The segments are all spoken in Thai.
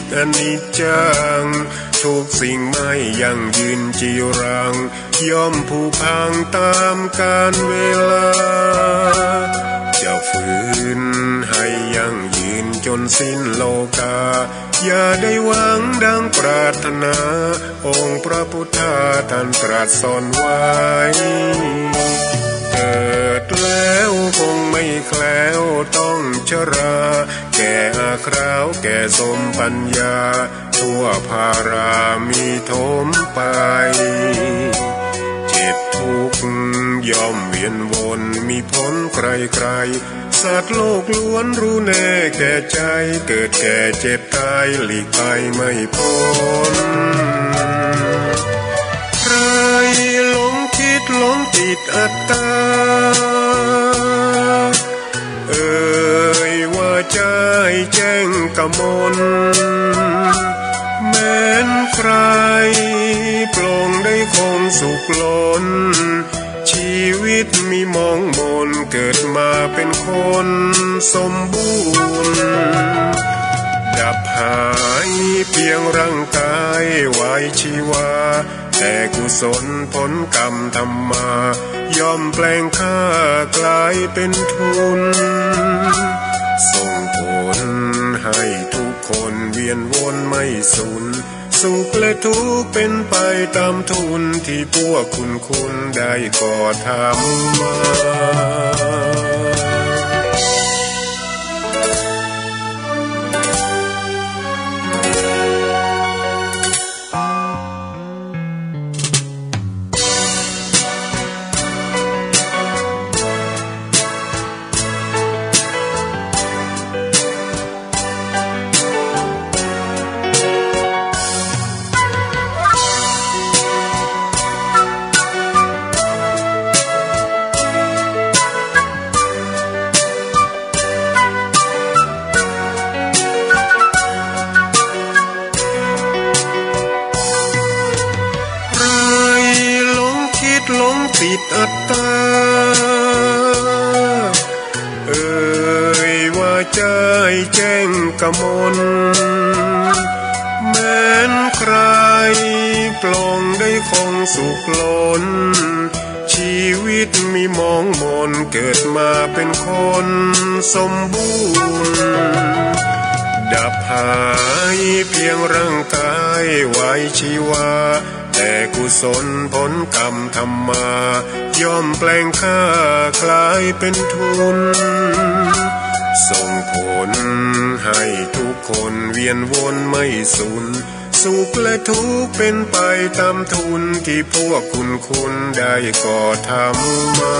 ตอนิจจังทุกสิ่งไม่ยั่งยืนจีรังย่อมผุพังตามกาลเวลาจะฝืนให้ยั่งยืนจนสิ้นโลกาอย่าได้หวังดังปรารถนาองค์พระพุทธาท่านตรัสสอนไว้เกิดแล้วคงไม่แคล้วต้องชราแก่อาคราวแก่สมปัญญาทั่วภารามีถมไปเจ็บทุกข์ย่อมเวียนวนมีพ้นใครๆสัตว์โลกล้วนรู้แน่แก่ใจเกิดแก่เจ็บตายหลีกไปไม่พ้นใครหลงคิดหลงติดอัตตาว่าใจแจ้งกมลแม้นใครปลงได้คงสุขล้นชีวิตมีมองมนเกิดมาเป็นคนสมบูรณ์ดับหายเพียงร่างกายไว้ชีวาแต่กุศลผลกรรมทำมาย่อมแปลงค่ากลายเป็นทุนส่งผลให้ทุกคนเวียนวนไม่สูญสุขและทุกข์เป็นไปตามทุนที่พวกคุณได้ก่อทำมาหลงติดอัตตาว่าใจแจ้งกมลแม้นใครปลงได้คงสุขล้นชีวิตมีมองมนเกิดมาเป็นคนสมบูรณ์ดับหายเพียงร่างกายไว้ชีวาแต่กุศลผลกรรมทำมาย่อมแปลงค่ากลายเป็นทุนส่งผลให้ทุกคนเวียนวนไม่สูญสุขและทุกข์เป็นไปตามทุนที่พวกคุณได้ก่อทำมา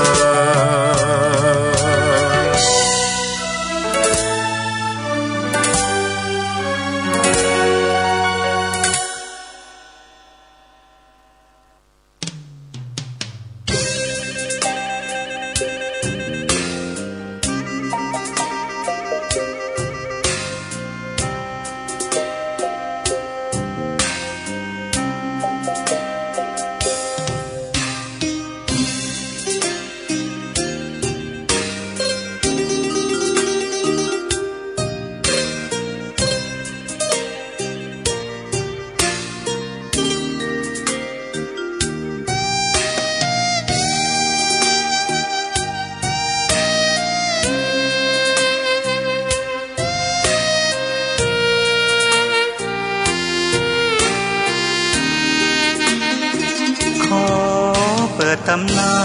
ตำนา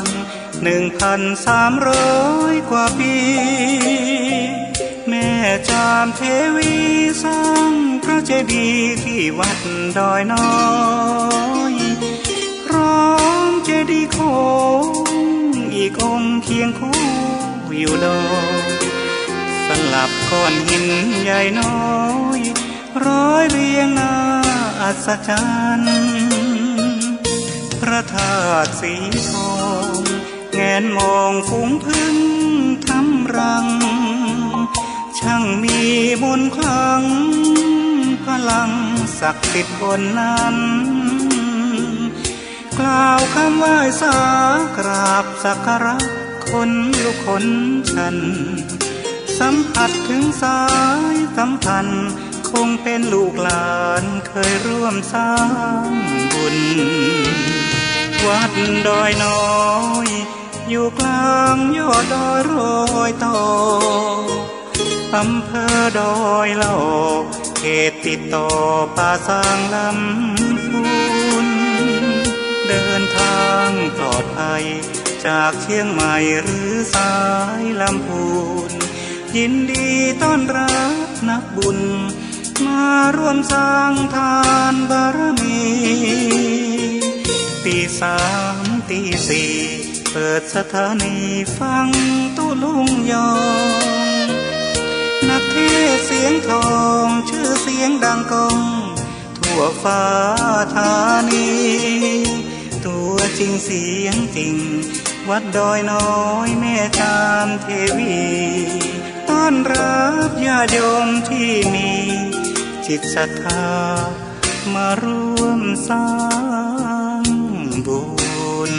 น 1,300 กว่าปีแม่จามเทวีสร้างพระเจดีย์ที่วัดดอยน้อยพร้อมเจดีย์โค้งอีกองค์เคียงคู่อยู่ดอยสลับก้อนหินใหญ่น้อยร้อยเรียงหน้าอัศจรรย์พระธาตุสีทองแงนมองฝูงพึ่งทำรังช่างมีมนต์ขลังพลังศักดิ์สิทธิ์บนนั้นกล่าวคำไหว้สากราบสักการะคนลุกคนชันสัมผัสถึงสายสัมพันธ์ข คงเป็นลูกหลานเคยร่วมสร้างบุญวัดดอยน้อยอยู่กลางยอดดอยโรยต่ออำเภอดอยเหล่าเขตติดต่อป่าสางลำพูนเดินทางปลอดภัยจากเชียงใหม่หรือสายลำพูนยินดีต้อนรับนักบุญมาร่วมสร้างทานบารมีตีสามตีสี่เปิดสถานีฟังตุลุงยองนักเทศเสียงทองชื่อเสียงดังก้องทั่วฟ้าธานีตัวจริงเสียงจริงวัดดอยน้อยแม่จามเทวีต้อนรับญาติโยมที่มีจิตศรัทธามาร่วมสร้างบุญ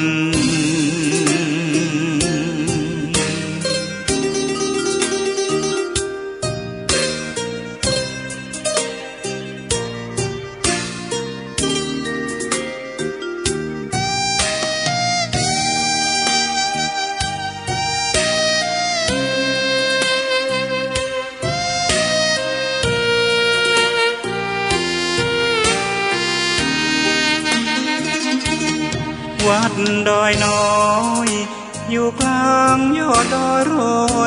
วัดดอยน้อยอยู่กลางยอดดอยโร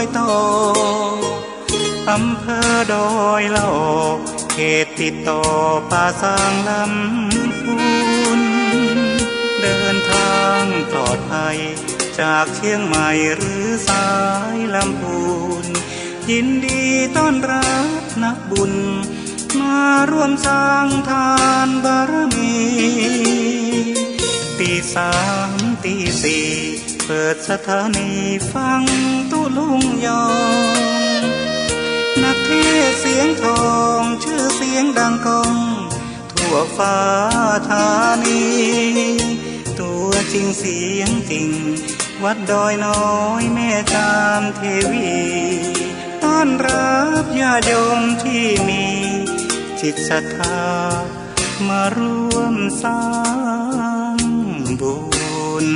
ยต่ออำเภอดอยเหล่าเขตติดต่อป่าสางลำพูนเดินทางปลอดภัยจากเชียงใหม่หรือสายลำพูนยินดีต้อนรับนักบุญมาร่วมสร้างทานบารมีตีสามตีสี่เปิดสถานีฟังตุลุงยองนักเทศเสียงทองชื่อเสียงดังก้องทั่วฟ้าธานีตัวจริงเสียงจริงวัดดอยน้อยแม่จามเทวีต้อนรับญาติโยมที่มีจิตศรัทธามาร่วมสร้างบุญ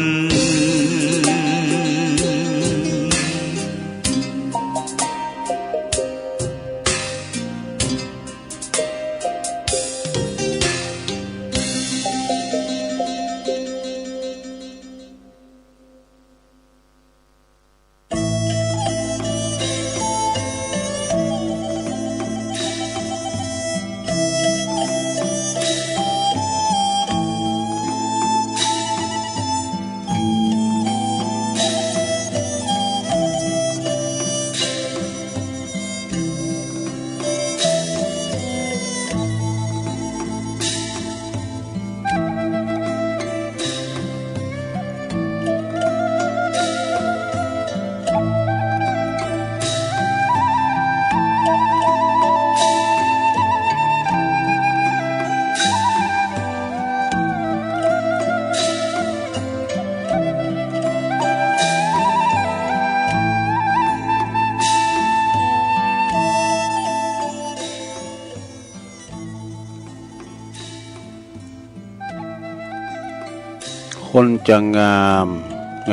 คนจะงาม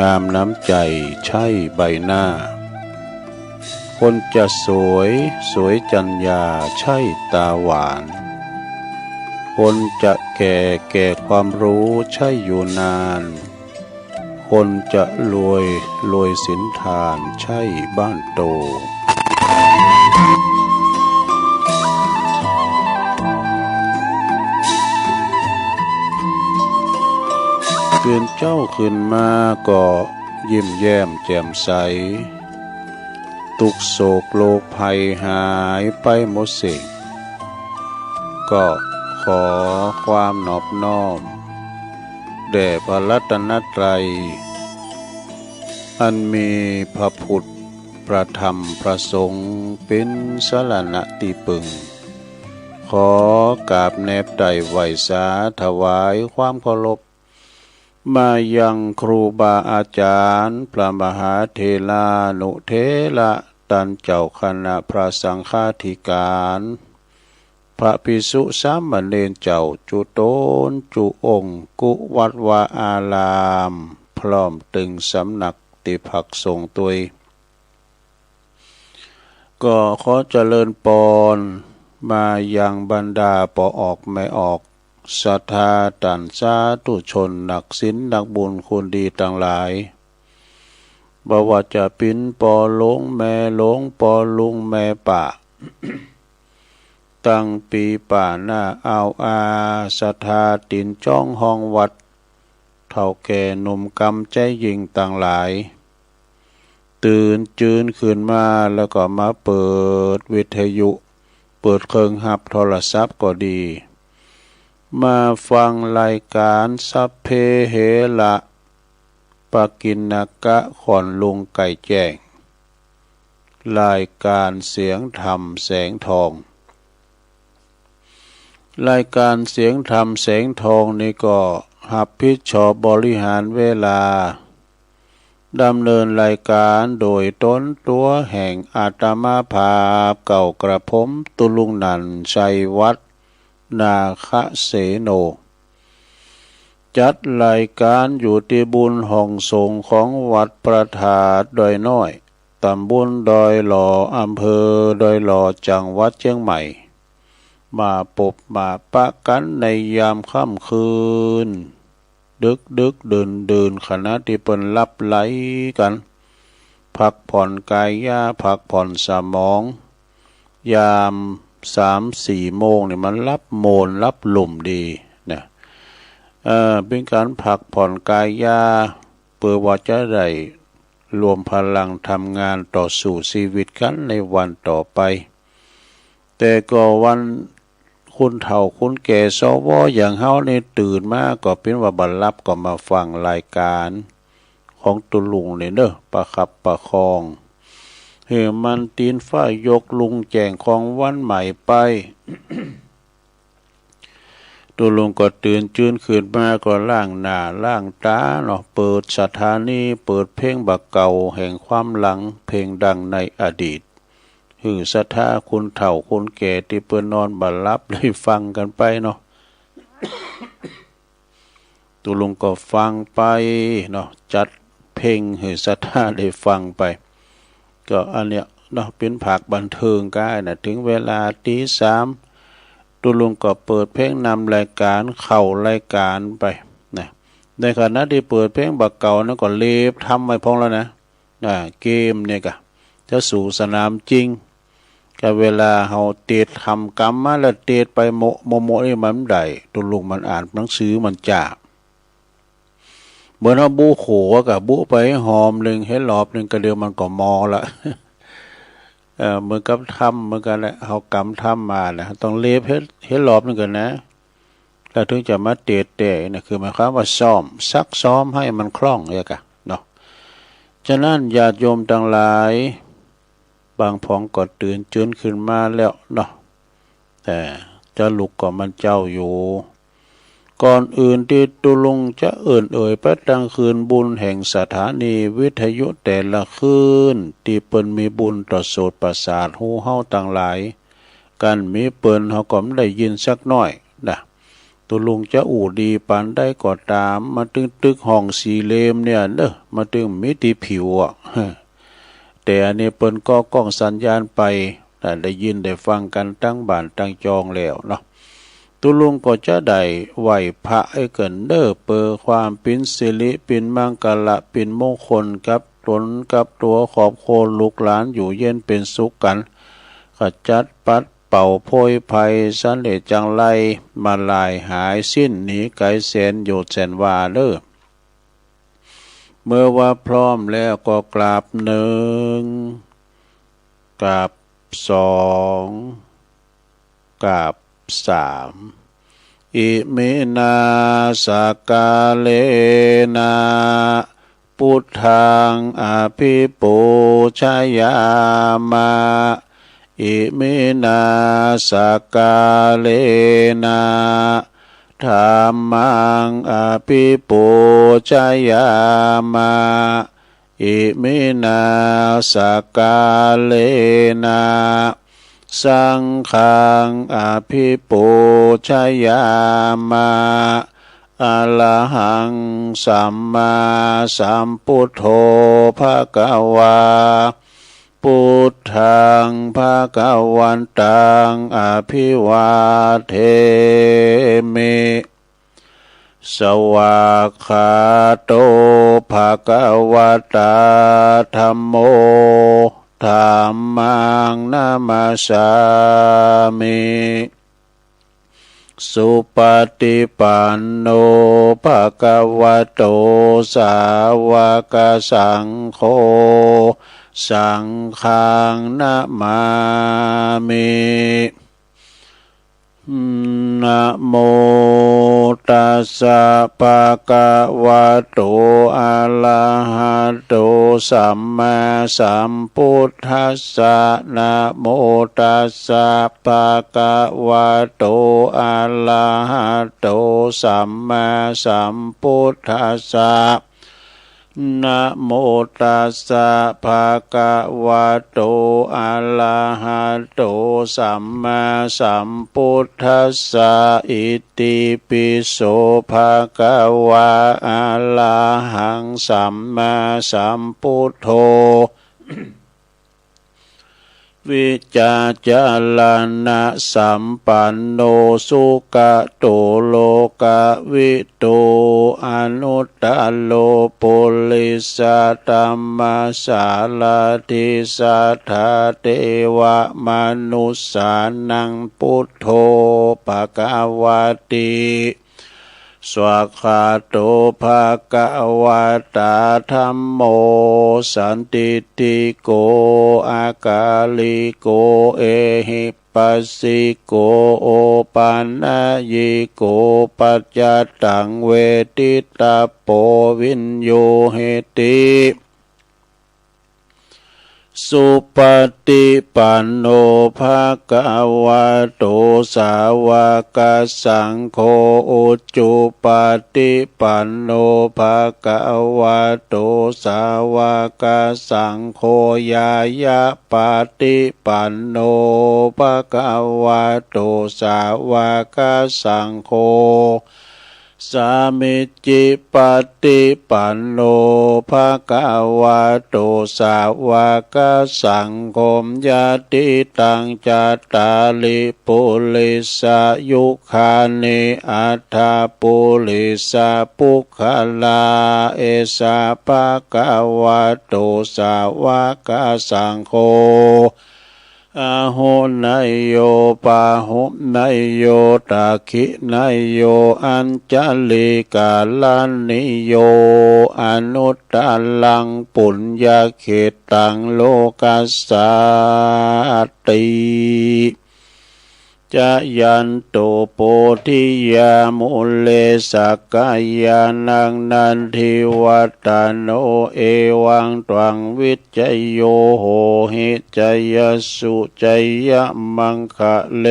งามน้ำใจใช่ใบหน้าคนจะสวยสวยจัญญาใช่ตาหวานคนจะแก่แก่ความรู้ใช่อยู่นานคนจะรวยรวยสินทานใช่บ้านโตคืนเจ้าขึ้นมาก็ยิ้มแย้มแจ่มใสทุกโศกโลกภัยหายไปหมดสิ้นก็ขอความนอบน้อมแด่พระรัตนตรัยอันมีพระพุทธพระธรรมพระสงฆ์เป็นสรณะที่พึ่งขอกราบแนบไต่ไหวสาถวายความเคารพมายังครูบาอาจารย์พระมหาเถรานุเถระตันเจ้าคณะพระสังฆาธิการ พระภิกษุสามเณรเจ้าจุโตนจุองค์กุวัดวาอารามพร้อมตึงสำนักติภักสงฆ์ตัวก็ขอเจริญปอนมายังบรรดาปอออกไม่ออกศรัทธาตันสาธุชนนักศีลนักบุญคุณดีต่างหลายบ่ว่าจะปินปอหลงแม่หลงปอลุงแม่ป่า ตั้งปีป่าหน้าเอาอาศรัทธาตินจ้องห้องวัดเท่าแก่หนุ่มกำใจยิงต่างหลายตื่นจืนขึ้นมาแล้วก็มาเปิดวิทยุเปิดเครื่องหับโทรศัพท์ก็ดีมาฟังรายการสัพเพเหระปกิณกะขอนลุงไก่แจ้งรายการเสียงธรรมแสงทองรายการเสียงธรรมแสงทองนี่ก็หับผิดชอบบริหารเวลาดำเนินรายการโดยต้นตัวแห่งอาตมาภาพเก่ากระผมตุลุงนันชัยวัฒน์นาคเสโนจัดรายการอยู่ที่บุญห้องสงฆ์ของวัดประทาดดอยน้อยตำบลดอยหล่ออำเภอดอยหล่อจังหวัดเชียงใหม่มาปบมาปะกันในยามค่ำคืนดึกเดินขณะที่เปิ้นหลับไหลกันพักผ่อนกายพักผ่อนสมองยาม3-4 โมงเนี่ยมันรับโมนรับหลุ่มดีนะเป็นการพักผ่อนกายเพื่อว่าจะได้รวมพลังทำงานต่อสู่ชีวิตกันในวันต่อไปแต่ก็วันคุณเฒ่าคุณแก่สวอย่างเฮานี่ตื่นมาก็เป็นว่าบัดลับก็มาฟังรายการของตุลุงนี่เด้อประคับประคองเฮือมันตีนฝ้ายยกลุงแจงของวันใหม่ไป ตุลุงก็ตื่นจื้นขึ้นมาก็ล้างหน้าล้างตาเนาะเปิดสถานีเปิดเพลงบักเก่าแห่งความหลังเพลงดังในอดีตหือศรัทธาคุณเฒ่าคุณแก่ที่เปิ้นนอนบัดลับได้ฟังกันไปเนาะ ตุลุงก็ฟังไปเนาะจัดเพลงหือศรัทธาได้ฟังไปก็อันเนี้ยเนาะเป็นภาคบันเทิงก็ได้นะถึงเวลาตี 3ตุลุงก็เปิดเพลงนำรายการเข้ารายการไปนะในขณะที่เปิดเพลงบักเก่านั้นก็เล็บทำไว้พร้อมแล้วนะเกมเนี่ยก็จะสู่สนามจริงก็เวลาเฮาเตดทำกรรมมาแล้วเตดไปโมนี่มันได้ตุลุงมันอ่านหนังสือมันจ้าเหมือนว่าบุโขกับบุไปหอมหนึ่งให้หลอบหนึ่งก็เดียวมันก็มอละเหมือนกับทำเหมือนกันแหละเฮากรรมทำมานะต้องเล็บให้หลอบหนึ่งกันนะแล้วถึงจะมาเตะนะคือหมายความว่าซ้อมซักซ้อมให้มันคล่องเนี่ยกะเนาะฉะนั้นญาติโยมทั้งหลายบางพองก็ตื่นจื้นขึ้นมาแล้วเนาะแต่จะลุกก็มันเจ้าอยู่ก่อนอื่นที่ตุลุงจะเอ่ยไปตั้งคืนบุญแห่งสถานีวิทยุแต่ละคืนที่เปิ้นมีบุญต่อโสตประสาทหูเฮาต่างหลายกันมีเปิ้นเฮาก็ไม่ได้ยินสักน้อยนะตุลุงจะอู่ดีปานได้ก็ตามมาตึกห้องสี่เหลี่ยมเนี่ยเด้อมาตึงมิติผิวอ่ะแต่อันนี้เปิ้นก็กล้องสัญญาณไปได้ยินได้ฟังกันตั้งบ้านตั้งจองแล้วเนาะตุลุงก็จะได้ไหวพระให้เกินเด้อเปอความปินสิริปินมังกละปินมงคลกับตนกับตัวขอบโคนลูกหลานอยู่เย็นเป็นสุขกันขจัดปัดเป่าโพยภัยสันเลจังไรมาลายหายสิ้นหนีไกแสนโยดแสนวาเด้อเมื่อว่าพร้อมแล้วก็กราบ1กราบ2กราบ3อิมินาสกาเลนะพุทธังอภิปูชยามะอิมินาสกาเลนะธัมมังอภิปูชยามะอิมินาสกาเลนะ สังฆังอภิปูชยามาอะระหังสัมมาสัมพุทโธภะคะวาพุทธังภะคะวันตังอภิวาเทมิสวากขาโตภะคะวะตาธัมโมธัมมังนามัสสามิสุปฏิปันโนภะคะวะโตสาวกสังโฆสังฆังนะมามินะโมตัสสะภะคะวะโตอะระหะโตสัมมาสัมพุทธัสสะนะโมตัสสะภะคะวะโตอะระหะโตสัมมาสัมพุทธัสสะนะโมตัสสะภะคะวะโตอะระหะโตสัมมาสัมพุทธัสสะอิติปิโสภะคะวะอะระหังสัมมาสัมพุทโธวิจาจารณะสัมปันโนสุขโตโลกวิโตอนุตตโลปุริสตัมมาสาลาทิสัทธาเทวมนุสสานังพุทโธภควติสวากขาโตภะคะวะตาธัมโมสันติติโกอากาลิโกเอหิปัสสิโกโอปันนายิโกปัจจตังเวทิตาโปวินโยเหติสุปฏิปันโนภะคะวะโตสาวกสังโฆอุจจุปฏิปันโนภะคะวะโตสาวกสังโฆญายะปฏิปันโนภะคะวะโตสาวกสังโฆสามิจจิปฏิปันโนภะคะวะโตสาวกสังโฆญาติตังจัตตาลิปุริสายุคานิอัฏฐปุริสาปุคคลาเอสาภะคะวะโตสาวกสังโฆอาหุนายโยปาหุนายโยตาคินายโยอัญจลิกาลานิโยอนุตตลังปุญญาเขตังโลกัสสาติจะยันโตโพธิยามุเลสักกายานังนันทิวัตโนเอวังตวังวิจโยโหหิจยสุจยมังคะเล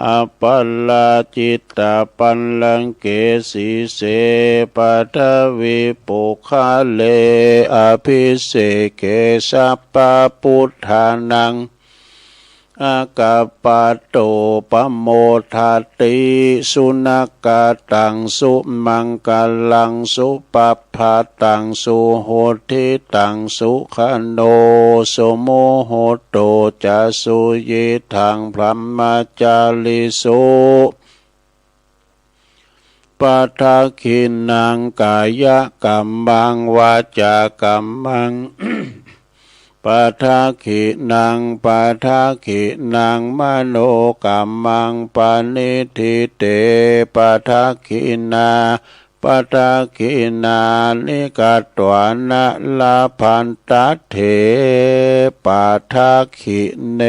อปัลลาจิตตาปัลลังเกสีเสปัทวิปุคะเลอภิเสเกสัพพพุทธานังอากาปะโตปโมทัตติสุนักกตังสุมังกลังสุปัปพะตังสุโหทิตังสุขโนสุโมโหโตจะสุยิทังพรหมจาริสุปัทาคินังกายกัมมังวาจากัมมังปัทาขินังปัทาขินังมโนกัมมังปานิทิเตปัทาขินาปัทาขินานิกัตวานะลาพันตเถปัทาขิเน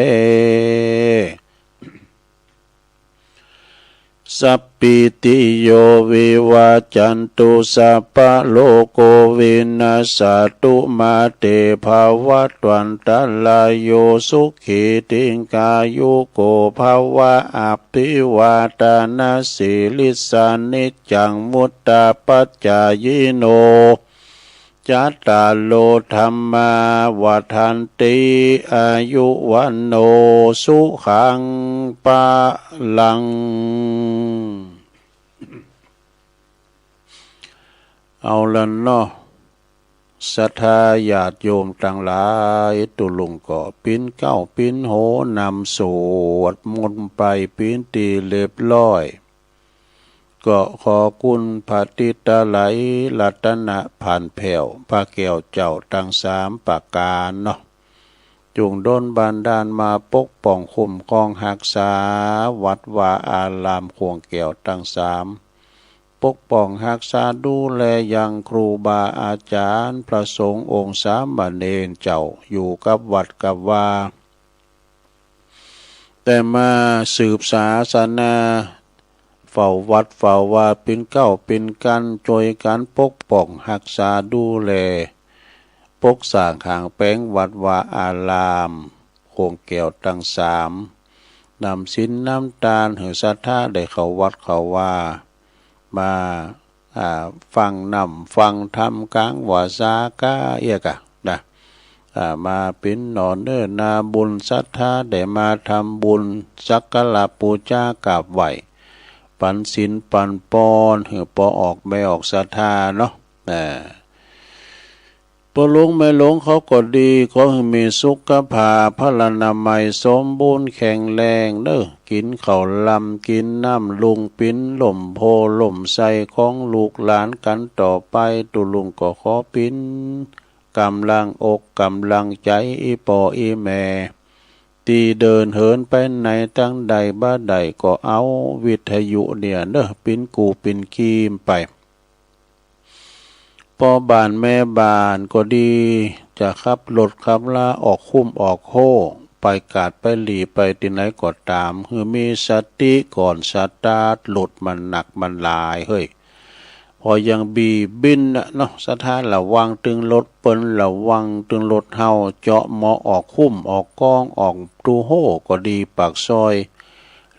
สัพพิติโยวิวัจจันตุสัพพะโลกโควินาศตุมาเตภวัตวันตลายโยสุขีติงกายุโกภวะอภิวาทานาสิลิสานิจจังมุตตาปัจจายโน จัตตาโลธรรมาวัฏันติอายุวันโนสุขังปะลังเอาละเนาะศรัทธาญาติโยมต่างหลายตุลุงก็ปิ้นเก้าปิ้นโหนำสวดมนต์ไปปิ้นตีเรียบร้อยก็ขอคุณพระติตาไหลรัตนะผ่านแผ่วพระแก้วเจ้าทั้งสามประการเนาะจงดลบันดาลมาปกป้องคุ้มครองรักษาวัดวาอารามขวงแก้วทั้งสามปกป้องรักษาดูแลยังครูบาอาจารย์พระสงฆ์องค์สามเณรเจ้าอยู่กับวัดกับวาแต่มาสืบศาสนาเฝ้าวัดเฝ้าวาเป็นเก้าเป็นกันจอยกันปกป้องรักษาดูแลปกสร้างขางแป้งวัดวาอารามโคงแก้วทั้งสามนำสินน้ำตาลหือศรัทธาได้เข้าวัดเข้าวามาฟังนำฟังธรรมกลางวาสากาเอียกะนะมาเป็นหนอนเนื้อนาบุญศรัทธาได้มาทำบุญสักการะปูชากราบไหว้ปันศีลปันปอนหือปอออกไม่ออกศรัทธาเนาะปหลงไม่หลงเขาก็ดีขอให้มีสุขภาพพลานามัยสมบูรณ์แข็งแรงเด้อกินข้าวลำกินน้ำลุงปิ้นหล่มโพหล่มใส่ของลูกหลานกันต่อไปตุลุงก็ขอปิ้นกำลังอกกำลังใจอีปออีแม่ตีเดินเหินไปไหนตั้งใดบ้าใดก็เอาวิทยุเนี่ยเด้อปิ้นกูปิ้นกีมไปพอบานแม่บานก็ดีจะขับรถขับลาออกคุ้มออกโค้ไปกาดไปหลีไปที่ไหนก็ตามคือมีสติก่อนสตาร์ทรถมันหนักมันลายเฮ้ยพอยังบีบินเนาะสถานระวังตึงรถเปิ้นระวังตึงรถเฮาเจาะหมอออกคุ้มออกกองออกตูโฮก็ดีปากซอย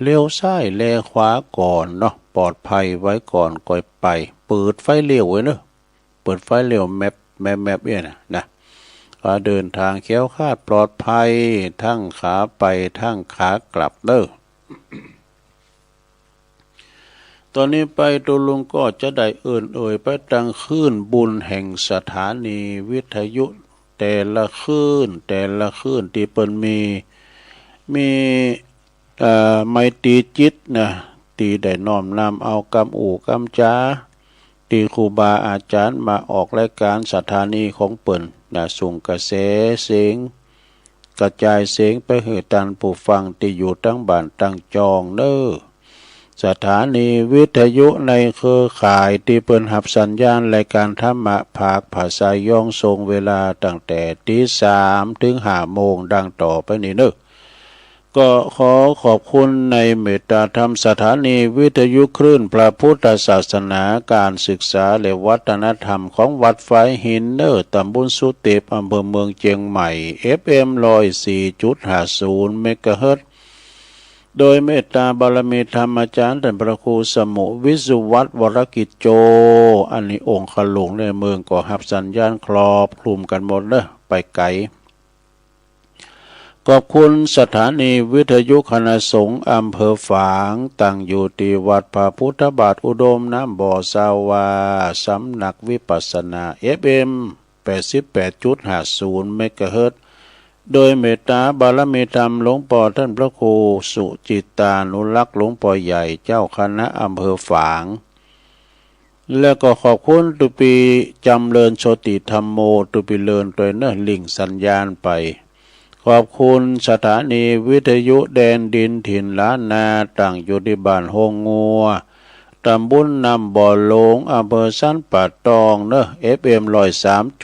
เลี้ยวซ้ายแลขวาก่อนเนาะปลอดภัยไว้ก่อนก่อยไปเปิดไฟเลี้ยวไว้เนาะเปิดไฟเลี้ยวแมปเนี่ยนะเดินทางแคล้วคลาดปลอดภัยทั้งขาไปทั้งขากลับเด้อ ตอนนี้ไปตุลุงก็จะได้เอ่ยไปตั้งคืนบุญแห่งสถานีวิทยุแต่ละคืนที่เปิ้นมีไมตรีจิตนะที่ได้น้อมนำเอากำอู่กำจาที่ครูบาอาจารย์มาออกรายการสถานีของเปิ้นนะส่งกระแสเสียงกระจายเสียงไปให้ท่านผู้ฟังที่อยู่ทั้งบ้านทั้งจองเด้อสถานีวิทยุในเครือข่ายที่เปิ้นรับสัญญาณรายการธรรมะภาคภาษาย่องทรงเวลาตั้งแต่ตี 3 ถึง 5 โมงดังต่อไปนี้เด้อก็ขอขอบคุณในเมตตาธรรมสถานีวิทยุคลื่นพระพุทธศาสนาการศึกษาและวัฒนธรรมของวัดฝายหินเนอร์ตำบลสุเตปอำเภอเมืองเชียงใหม่ FM 104.50 เมกะเฮิรตซ์โดยเมตตาบารมีธรรมอาจารย์ท่านพระครูสมุวิสุวัฒน์วรกิจโจอันนี้องค์ขลุงในเมืองก็รับสัญญาณครอบคลุมกันหมดเด้อไปไกลขอบคุณสถานีวิทยุคณะสงฆ์อำเภอฝางตั้งอยู่ที่วัดพระพุทธบาทอุดมน้ำบ่อสาวาสำนักวิปัสสนา FM 88.50 เมกะเฮิรตซ์โดยเมตตาบารมีธรรมหลวงพ่อท่านพระครูสุจิตานุรักษ์หลวงพ่อใหญ่เจ้าคณะอำเภอฝางแล้วก็ขอบคุณตุปีจำเริญโชติธรรมโมตุปีเลินตัวเนื้อลิงสัญญาณไปขอบคุณสถานีวิทยุแดนดินถิ่นล้านนาตั้งอยู่ที่บ้านโฮงงัวตำบลนำบ่อหลงอำเภอสันป่าตองเนอะ FM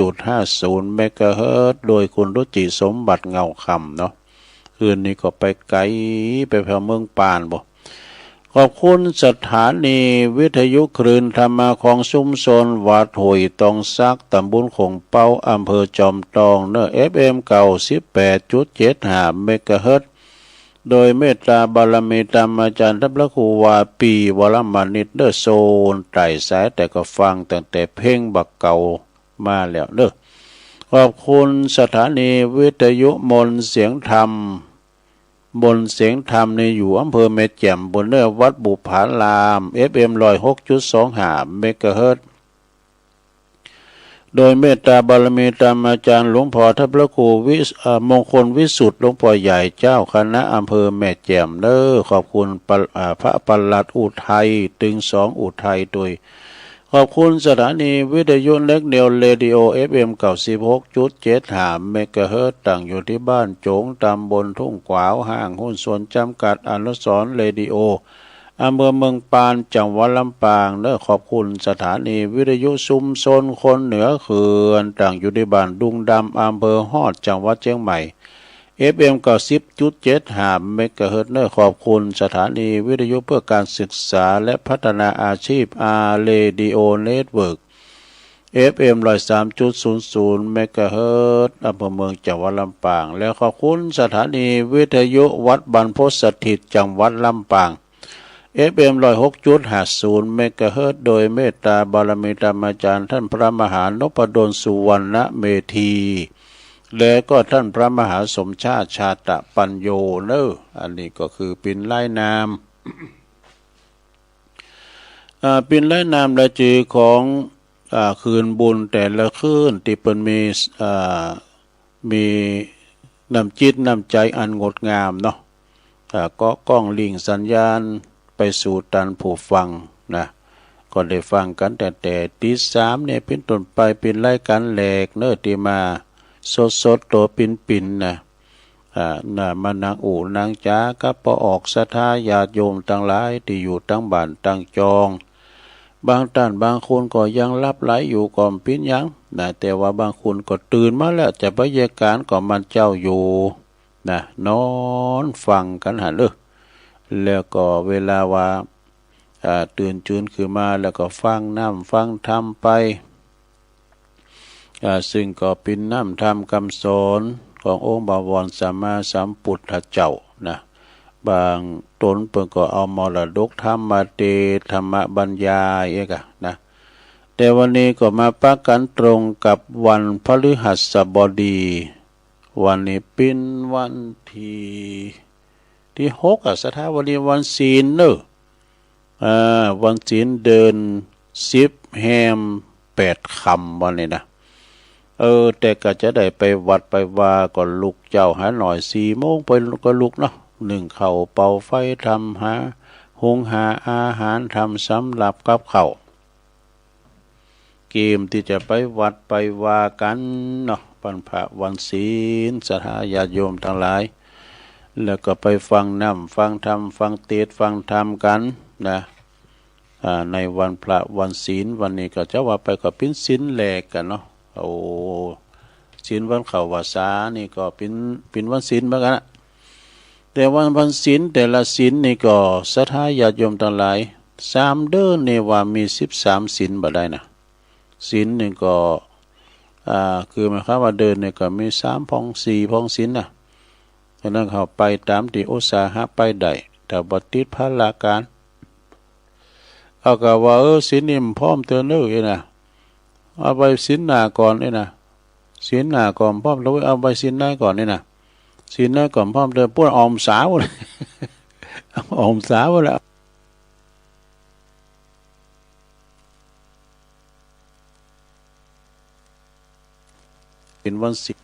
103.50 เมกะเฮิรตซ์โดยคุณรุจิสมบัติเงาคำเนาะคืนนี้ก็ไปไกลไปแถวเมืองปานบ่ขอบคุณสถานีวิทยุคลื่นธรรมะของชุมชนวัดห้วยตองซักตำบลคงเป้าอำเภอจอมทองเนอะ FM 98.75 เมกะเฮิรตซ์โดยเมตตาบารมีธรรมอาจารย์ท่านพระครูวาปีวรมานิตเดอโซนไต่สายแต่ก็ฟังตั้งแต่เพ่งบักเก่า มาแล้วเด้อขอบคุณสถานีวิทยุมนต์เสียงธรรมบนเสียงธรรมในอยู่อำเภอแม่แจ่มบนเนื้อวัดบุพาราม FM 106.25 เมกะเฮิรตซ์โดยเมตตาบารมีตามอาจารย์หลวงพ่อท่านพระครูมงคลวิสุทธิ์หลวงพ่อใหญ่เจ้าคณะอำเภอแม่แจ่มเด้อขอบคุณพระปลัดอุทัยตึงสองอุทัยโดยขอบคุณสถานีวิทยุเล็กเดียวเรดิโอ FM 96.75 เมกะเฮิรตซ์ตั้งอยู่ที่บ้านโจงตำบลทุ่งขวาวห้างหุ้นส่วนจำกัดอนุสรณ์เรดิโออำเภอเมืองปานจังหวัดลำปางเด้อขอบคุณสถานีวิทยุชุมชนคนเหนือเขื่อนตั้งอยู่ที่บ้านดุงดำอำเภอฮอดจังหวัดเชียงใหม่ FM 90.75 เมกะเฮิรตซ์เด้อขอบคุณสถานีวิทยุเพื่อการศึกษาและพัฒนาอาชีพเรดิโอเน็ตเวิร์ก FM 103.00 เมกะเฮิรตซ์อำเภอเมืองจังหวัดลำปางและขอบคุณสถานีวิทยุวัดบรรพตสถิตจังหวัดลำปางFM 106.50 เมกะเฮิรตซ์โดยเมตตาบารมีธรรมอาจารย์ท่านพระมหานพดลสุวรรณเมธีและก็ท่านพระมหาสมชาติชาตปัญโยเนออันนี้ก็คือปิ่นไล่นามปิ่นไล่นามละจือของคืนบุญแต่ละคืนที่เปิ้นมีน้ำจิตน้ำใจอันงดงามเนาะก็ก้องลิงสัญญาณไปสู่ตันผู้ฟังนะก็ได้ฟังกันแต่ตี3เนี่ยเป็นต้นไปเป็นรายการแหลกเนื้อที่มาสดตัวปิ่นนะน่ะมานางอู่นางจ้ากับปอออกศรัทธาญาติโยมทั้งหลายที่อยู่ทั้งบ้านทั้งจองบางท่านบางคนก็ยังรับไหลอยู่ก่อนปิ้นยังนะแต่ว่าบางคนก็ตื่นมาแล้วจะบรรยากาศก็มันเจ้าอยู่นะนอนฟังกันหันแล้วก็เวลาว่าตื่นจืนขึ้นมาแล้วก็ฟังน้ำฟังธรรมไปซึ่งก็เป็นน้ำธรรมคำสอนขององค์บวรสัมมาสัมพุทธเจ้านะบางตนเพิ่นก็เอามรดกธรรมมาเทธรรมบรรยายเอกนะแต่วันนี้ก็มาปักกันตรงกับวันพฤหัสบดีวันนี้เป็นวันที่6สถาวันนี้วันศีลเนอะวันศีลเดิน10แฮม8ค่ำวันนี้นะแต่ก็จะได้ไปวัดไปว่าก็ลุกเจ้าหาหน่อย4 โมงไปก็ลุกเนาะนึ่งข้าวเป่าไฟทำหุงหาอาหารทำสำหรับกับข้าวเกมที่จะไปวัดไปว่ากันเนาะวันพระวันศีลศรัทธาญาติโยมทั้งหลายแล้วก็ไปฟังน้ำฟังธรรมฟังเทศน์ฟังธรรมกันนะในวันพระวันศีลวันนี้ก็จะว่าไปก็เป็นศีลแหลกกันเนาะศีลวันเข้าพรรษานี่ก็เป็นวันศีลเหมือนกันนะแต่วันศีลแต่ละศีลนี่ก็ศรัทธาญาติโยมทั้งหลาย3เดือนนี่ว่ามี13ศีลบ่ได้นะศีลนี่ก็คือหมายความว่าเดินนี่ก็มี3พอง4พองศีลนะฉะนั้นเขาไปตามที่อุตสาหะไปได้แต่บ่ติดภาระการเอาก็ว่าศีลนี่พร้อมเตือนเด้อนะเอาไปศีลหน้าก่อนนี่นะศีลหน้าก่อนพร้อมแล้วเอาไปศีลหน้าก่อนนี่นะศีลหน้าก่อนพร้อมเตือนพวกออมสาวเลยออมสาวแล้วเป็นวันศีล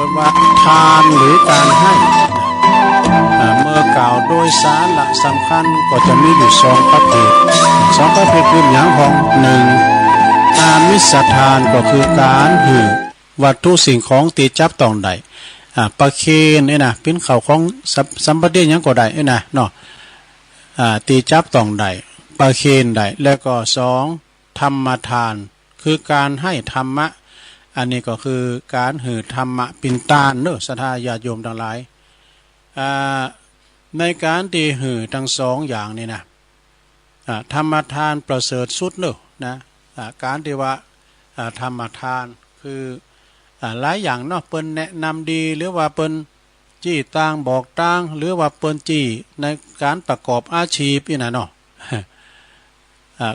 เป็นว่าทานหรือการให้เมื่อกล่าวโดยสาระสำคัญก็จะมีอยู่2ประเภท2ประเภทคืออย่างของ1อามิสทานก็คือการหือวัตถุสิ่งของตีจับต้องได้ประเคนนี่นะเป็นข่าวของสัมปติยังก็ได้นี่นะเนาะตีจับต้องได้ประเคนได้แล้วก็2ธรรมทานคือการให้ธรรมะอันนี้ก็คือการหือธรรมะปินตานเนอะศรัทธาญาติโยมทั้งหลายในการที่หือทั้ง2อย่างนี่นะธรรมทานประเสริฐสุดเนอะนะการที่ว่าธรรมทานคือหลายอย่างเนาะเปิ้นแนะนำดีหรือว่าเปิ้นจี้ต่างบอกต่างหรือว่าเปิ้นจี้ในการประกอบอาชีพนี่นะเนาะ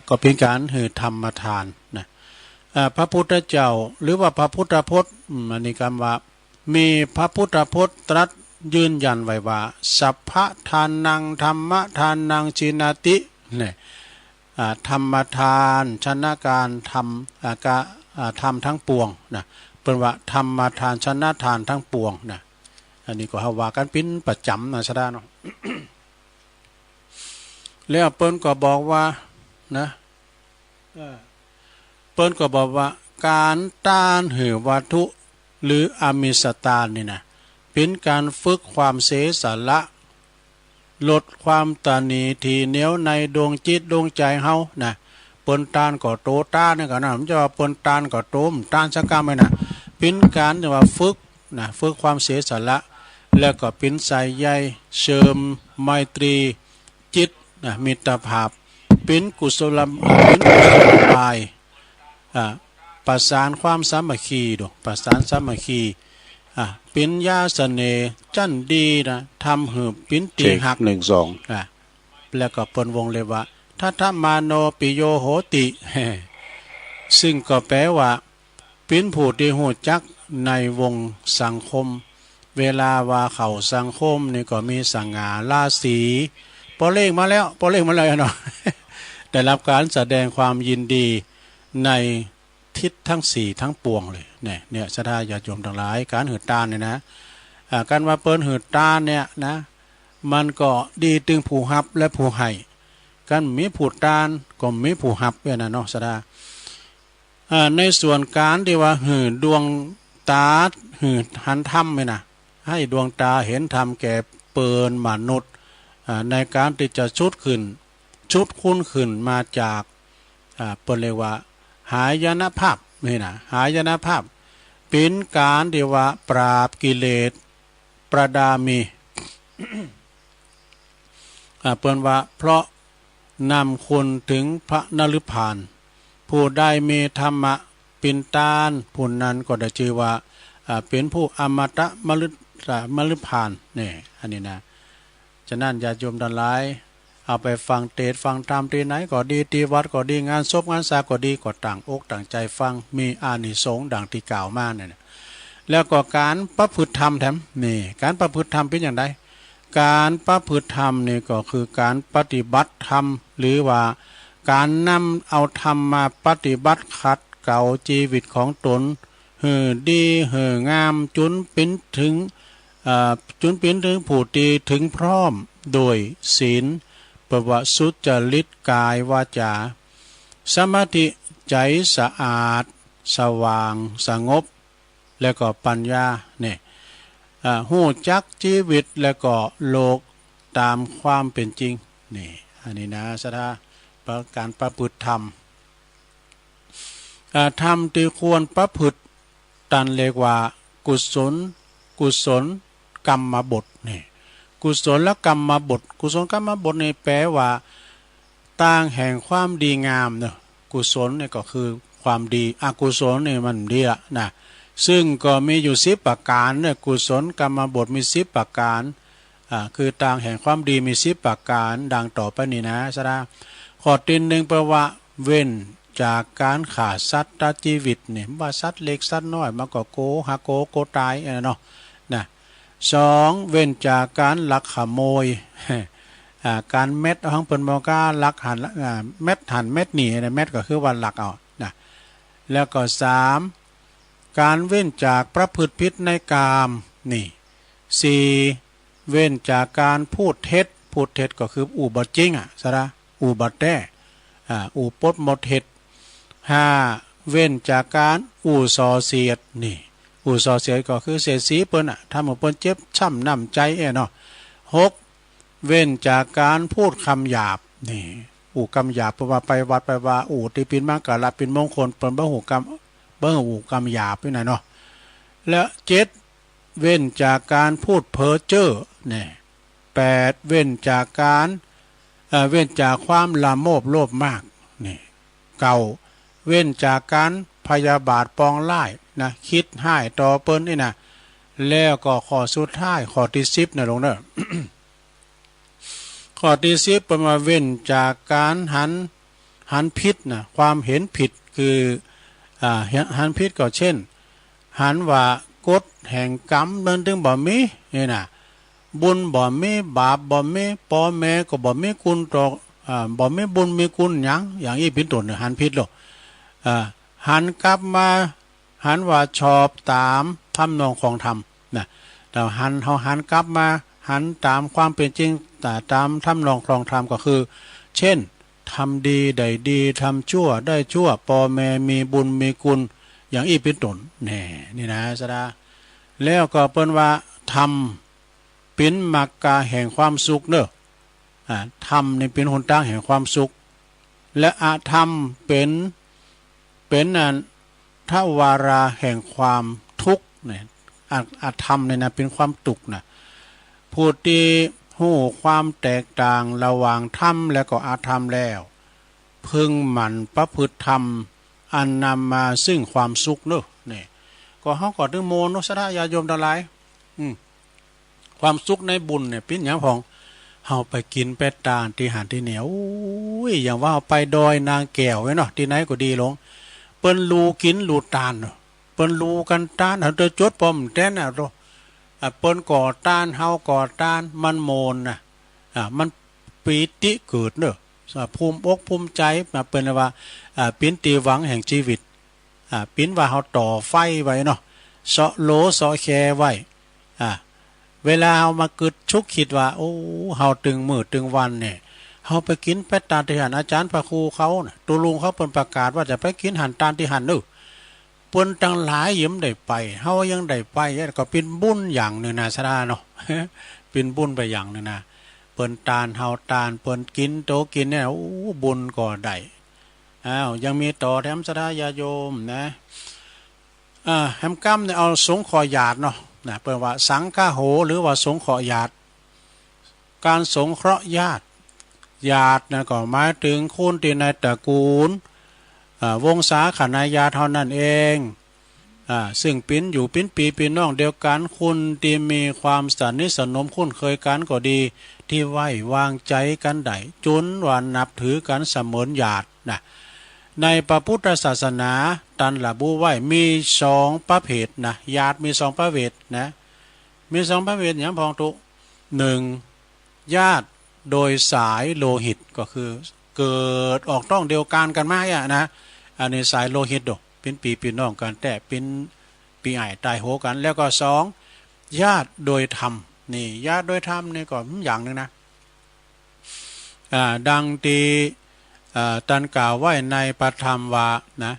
ก็เป็นการหือธรรมทานนะพระพุทธเจ้าหรือว่าพระพุทธพจน์อันนี้คำว่ามีพระพุทธพจน์ตรัสยืนยันไว้ว่าสัพพะทานังธรรมทานังชินาติเนี่ยธรรมทานชนะการทำทั้งปวงนะเป็นว่าธรรมทานชนะทานทั้งปวงนะอันนี้ก็เฮาว่ากันเป็นประจำนะชะดาเนาะ แล้วเปิ้นก็บอกว่านะเปิ้นก็บอกว่าการต้านหือวัตถุหรืออามิสตานนี่นะเป็นการฝึกความเสสละลดความตนีทีเหนียวในดวงจิตดวงใจเฮานะเปิ้นตานก็โตต้านนี่ก็นะมันจะว่าเปิ้นตานก็โตมต้านสักกรรมไม่นะเป็นการที่ว่าฝึกนะฝึกความเสียสละแล้วก็เป็นใส่ใยเชิมไมตรีจิตนะมิตรภาพเป็นกุศลบายประสานความสามัคคีดูประสานสามัคคีเป็นยาเสน่ห์จันดีนะทำหืบปิ้นตีหัก1 2แล้วก็เปิ้นวงเลยว่าทัทมาโนปิโยโหติซึ่งก็แปลว่าเป็นผู้ที่หูจักในวงสังคมเวลาว่าเข้าสังคมนี่ก็มีสง่าราศีพอเลขมาแล้วเนาะ ได้รับการแสดงความยินดีในทิศทั้ง4ทั้งปวงเลยเนี่ยศรัทธาญาติโยมทั้งหลายการหืดตานเนี่ยนะการว่าเปิ้นหืดตานเนี่ยนะมันก็ดีตึงผู้รับและผู้ให้กันมีผู้ตานก็มีผู้รับเนี่ยนะเนาะศรัทธาในส่วนการที่ว่าหืดดวงตาหืดหันธรรมเนี่ยนะให้ดวงตาเห็นธรรมแก่เปินมนุษย์ในการที่จะชุดคุ้นขึ้นมาจากเปิ้นเรียกว่าหายนะภาพนี่นะหายนะภาพเป็นการที่ว่าปราบกิเลสประดามี เปิ้นว่าเพราะนำคนถึงพระนฤพานผู้ได้มีธรรมะปินตานผู้นั้นก็ได้ชื่อว่าเป็นผู้อมตะมฤพานนี่อันนี้นะฉะนั้นญาติโยมทั้งหลายเอาไปฟังเทศฟังธรรมที่ไหนก็ดีที่วัดก็ดีงานศพงานสาก็ดีก็ต่างอกต่างใจฟังมีอานิสงส์ดังที่กล่าวมาเนี่ยแล้วก็การประพฤติธรรมแถมนี่การประพฤติธรรมเป็นอย่างไรการประพฤติธรรมนี่ก็คือการปฏิบัติธรรมหรือว่าการนำเอาธรรมมาปฏิบัติขัดเกลาชีวิตของตนดีงามจุนเป็นถึงผู้ที่ถึงพร้อมโดยศีลปวสุจริตกายวาจาสมาธิใจสะอาดสว่างสงบแล้วก็ปัญญาเนี่ยหู้จักชีวิตแล้วก็โลกตามความเป็นจริงนี่อันนี้นะศรัทธาการประพฤติธรรมธรรมที่ควรประพฤติตันเรียกว่ากุศลกรรมบทนี่กุศลกรรมบทกุศลกรรมบทนี่แปลว่าต่างแห่งความดีงามเนอะกุศลนี่ก็คือความดีอกุศลนี่มันดีละนะซึ่งก็มีอยู่10ประการเนี่ยกุศลกรรมบทมี10ประการคือต่างแห่งความดีมี10ประการดังต่อไปนี้นะสระข้อที่1แปลว่าเว้นจากการฆ่าสัตว์ตัดชีวิตเนี่ยว่าสัตว์เล็กสัตว์น้อยมันก็โกตายเนาะนะ2เว้นจากการลักขโมยการเม็ดของเปิ้นบอกว่าลักหันเม็ดหนีนะเม็ดก็คือว่าลักเอานะแล้วก็3 การเว้นจากประพฤติผิดในกามนี่สี่เว้นจากการพูดเท็จก็คืออู่บัดจริงสระอู่บัดแต้อู่ปดหมดเท็จห้าเว้นจากการอู่ส่อเสียดนี่อู่ส่อเสียดก็คือเสียดสีเปิ้นทำให้เปิ้นเจ็บช้ำน้ำใจเนาะหกเว้นจากการพูดคำหยาบนี่อู่คำหยาบเพราะว่าไปวัดไปว่าอู่ที่เป็นมากะละเป็นมงคลเปิ้นบ่ฮู้กำอู่คำหยาบนี่นะเนาะและเจ็ดเว้นจากการพูดเพ้อเจ้อนี่แปดเว้นจากการเว้นจากความละโมบโลภมากนี่เก้าเว้นจากการพยาบาทปองร้ายนะคิดให้ต่อเปิ้นนี่นะแล้วก็ข้อสุดท้ายข้อที่10นะลงเด้อ ข้อที่10เป็นว่าเว้นจากการหันผิดนะความเห็นผิดคือหันผิดก็เช่นหันว่ากฎแห่งกรรมเดินถึงบ่มีนี่นะบุญบ่มีบาปบ่มีพ่อแม่ก็บ่มีคุณต่อบ่มีบุญมีคุณหยังอย่างนี้เป็นต้นหันผิดหรอกหันกลับมาหันว่าชอบตามทำนองของธรรมนะแต่หันกลับมาหันตามความเป็นจริงแต่ตามทำนองของธรรมก็คือเช่นทำดีได้ดีทำชั่วได้ชั่วพ่อแม่มีบุญมีคุณอย่างอีเป็นต้นนี่นะสดาแล้วก็เปิ้นว่าทำเป็นมรรคแห่งความสุขเนอะธรรมนี่เป็นหนทางแห่งความสุขและอธรรมเป็นทวาราแห่งความทุกข์เนี่ยอธรรมเนี่ยนะเป็นความทุกข์นะผู้ที่หู้ความแตกต่างระหว่างธรรมและก็อธรรมแล้วพึงหมั่นประพฤติธรรมอันนำมาซึ่งความสุขเนอะนี่ก็เฮาก็ถึงโมนสระญาโยมทั้งหลายความสุขในบุญเนี่ยเป็นหยังพองเฮาไปกินเป็ดตาลที่หันที่เหนียวอย่างว่าไปดอยนางแก้วไว้เนาะที่ไหนก็ดีลงเปิ้นลูกินลูตาลเปิ้นลูกันตาลเฮาจะจดปอมแท้น่ะโตเปิ้นก่อตาลเฮาก่อตาลมันโมนน่ะมันปีติเกิดเนอะภูมิอกภูมิใจมาเปิ้นว่าเป็นตีหวังแห่งชีวิตปิ้นว่าเฮาต่อไฟไว้เนาะเสาะโลเสาะแคไว้เวลาเฮามาเกิดชุกคิดว่าโอ้เฮาตึงมื้อตึงวันเนี่ยเฮาไปกินเป็ดตาลที่หันอาจารย์พระครูเขาน่ะตุลุงเขาเปิ้นประกาศว่าจะไปกินหันตาลที่หันเด้อเปิ้นตั้งหลายยิ้มได้ไปเฮายังได้ไปก็เป็นบุญอย่างนึงนะสราเนาะ เป็นบุญไปอย่างนึงนะเปิ้นตาลเฮาตาลเปิ้นกินโตกินเนี่ยโอ้บุญก็ได้ยังมีต่อแถมสราญาโยมนะแฮมกัมเนี่ยเอาสงขอญาติเนาะนะเปิ้นว่าสังฆโหหรือว่าสงขอญาติการสงเคราะห์ญาตินะก็หมายถึงคนที่ในตระกูลวงศาคณาญาติเท่านั้นเองซึ่งเป็นอยู่เป็นปีเป็นน้องเดียวกันคุณที่มีความสนิทสนมคุ้นเคยกันก็ดีที่ไว้วางใจกันได้จนว่านับถือกันเสมือนญาตินะในพระพุทธศาสนาตันระบุไว้มี2ประเภทนะญาติมี2ประเภทนะมี2ประเภทอย่างพองตุ1ญาติโดยสายโลหิตก็คือเกิดออกต้องเดียวกันมานะอันนี้สายโลหิตดอกเป็นปีน้องกันแต่เป็นปีไอ้ตายโหกันแล้วก็2ญาติโดยธรรมนี่ญาติโดยธรรมนี่ก็อย่างนึงนะดังที่ตันกล่าวไว้ในพระธรรมว่านะ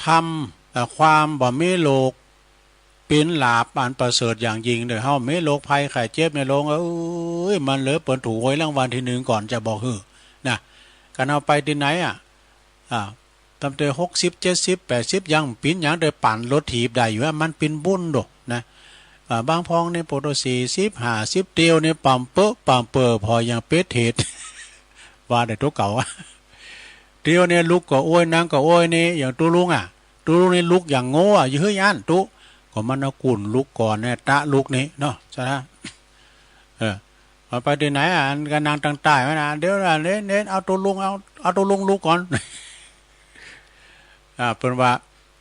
ทำความบ่มีโลกเป็นลาภอันประเสริฐอย่างยิ่งเด้อเฮาไม่โรคภัยไข้เจ็บในโรงมันเหลือเปิ้นถูกหวยรางวัลที่1ก่อนจะบอกฮือนะกันเอาไปที่ไหนตั้งแต่60 70 80ยังปิ้นยังได้ปั่นรถถีบได้อยู่ว่ามันเป็นบุญดอกนะบางพองในโปรโต40 50เตียวในปั๊มเปอพอยังเป็ดเทศ ว่าได้ตัวเก่าเตียวเนี่ยลูกก็โอ้ยนางก็โอ้ยนี่อย่างตัวลุงนี่ลูกอย่างโง่อยู่เฮ้ยอันตุก็มันเอากุ่นลูกก่อนเนี่ยตะลูกนี้เนาะใช่ไหมไปที่ไหนกันนางต่างใต้ไหมนะเดี๋ยวเน้นเอาตัวลุงเอาตัวลุงลูกก่อนเป็นว่า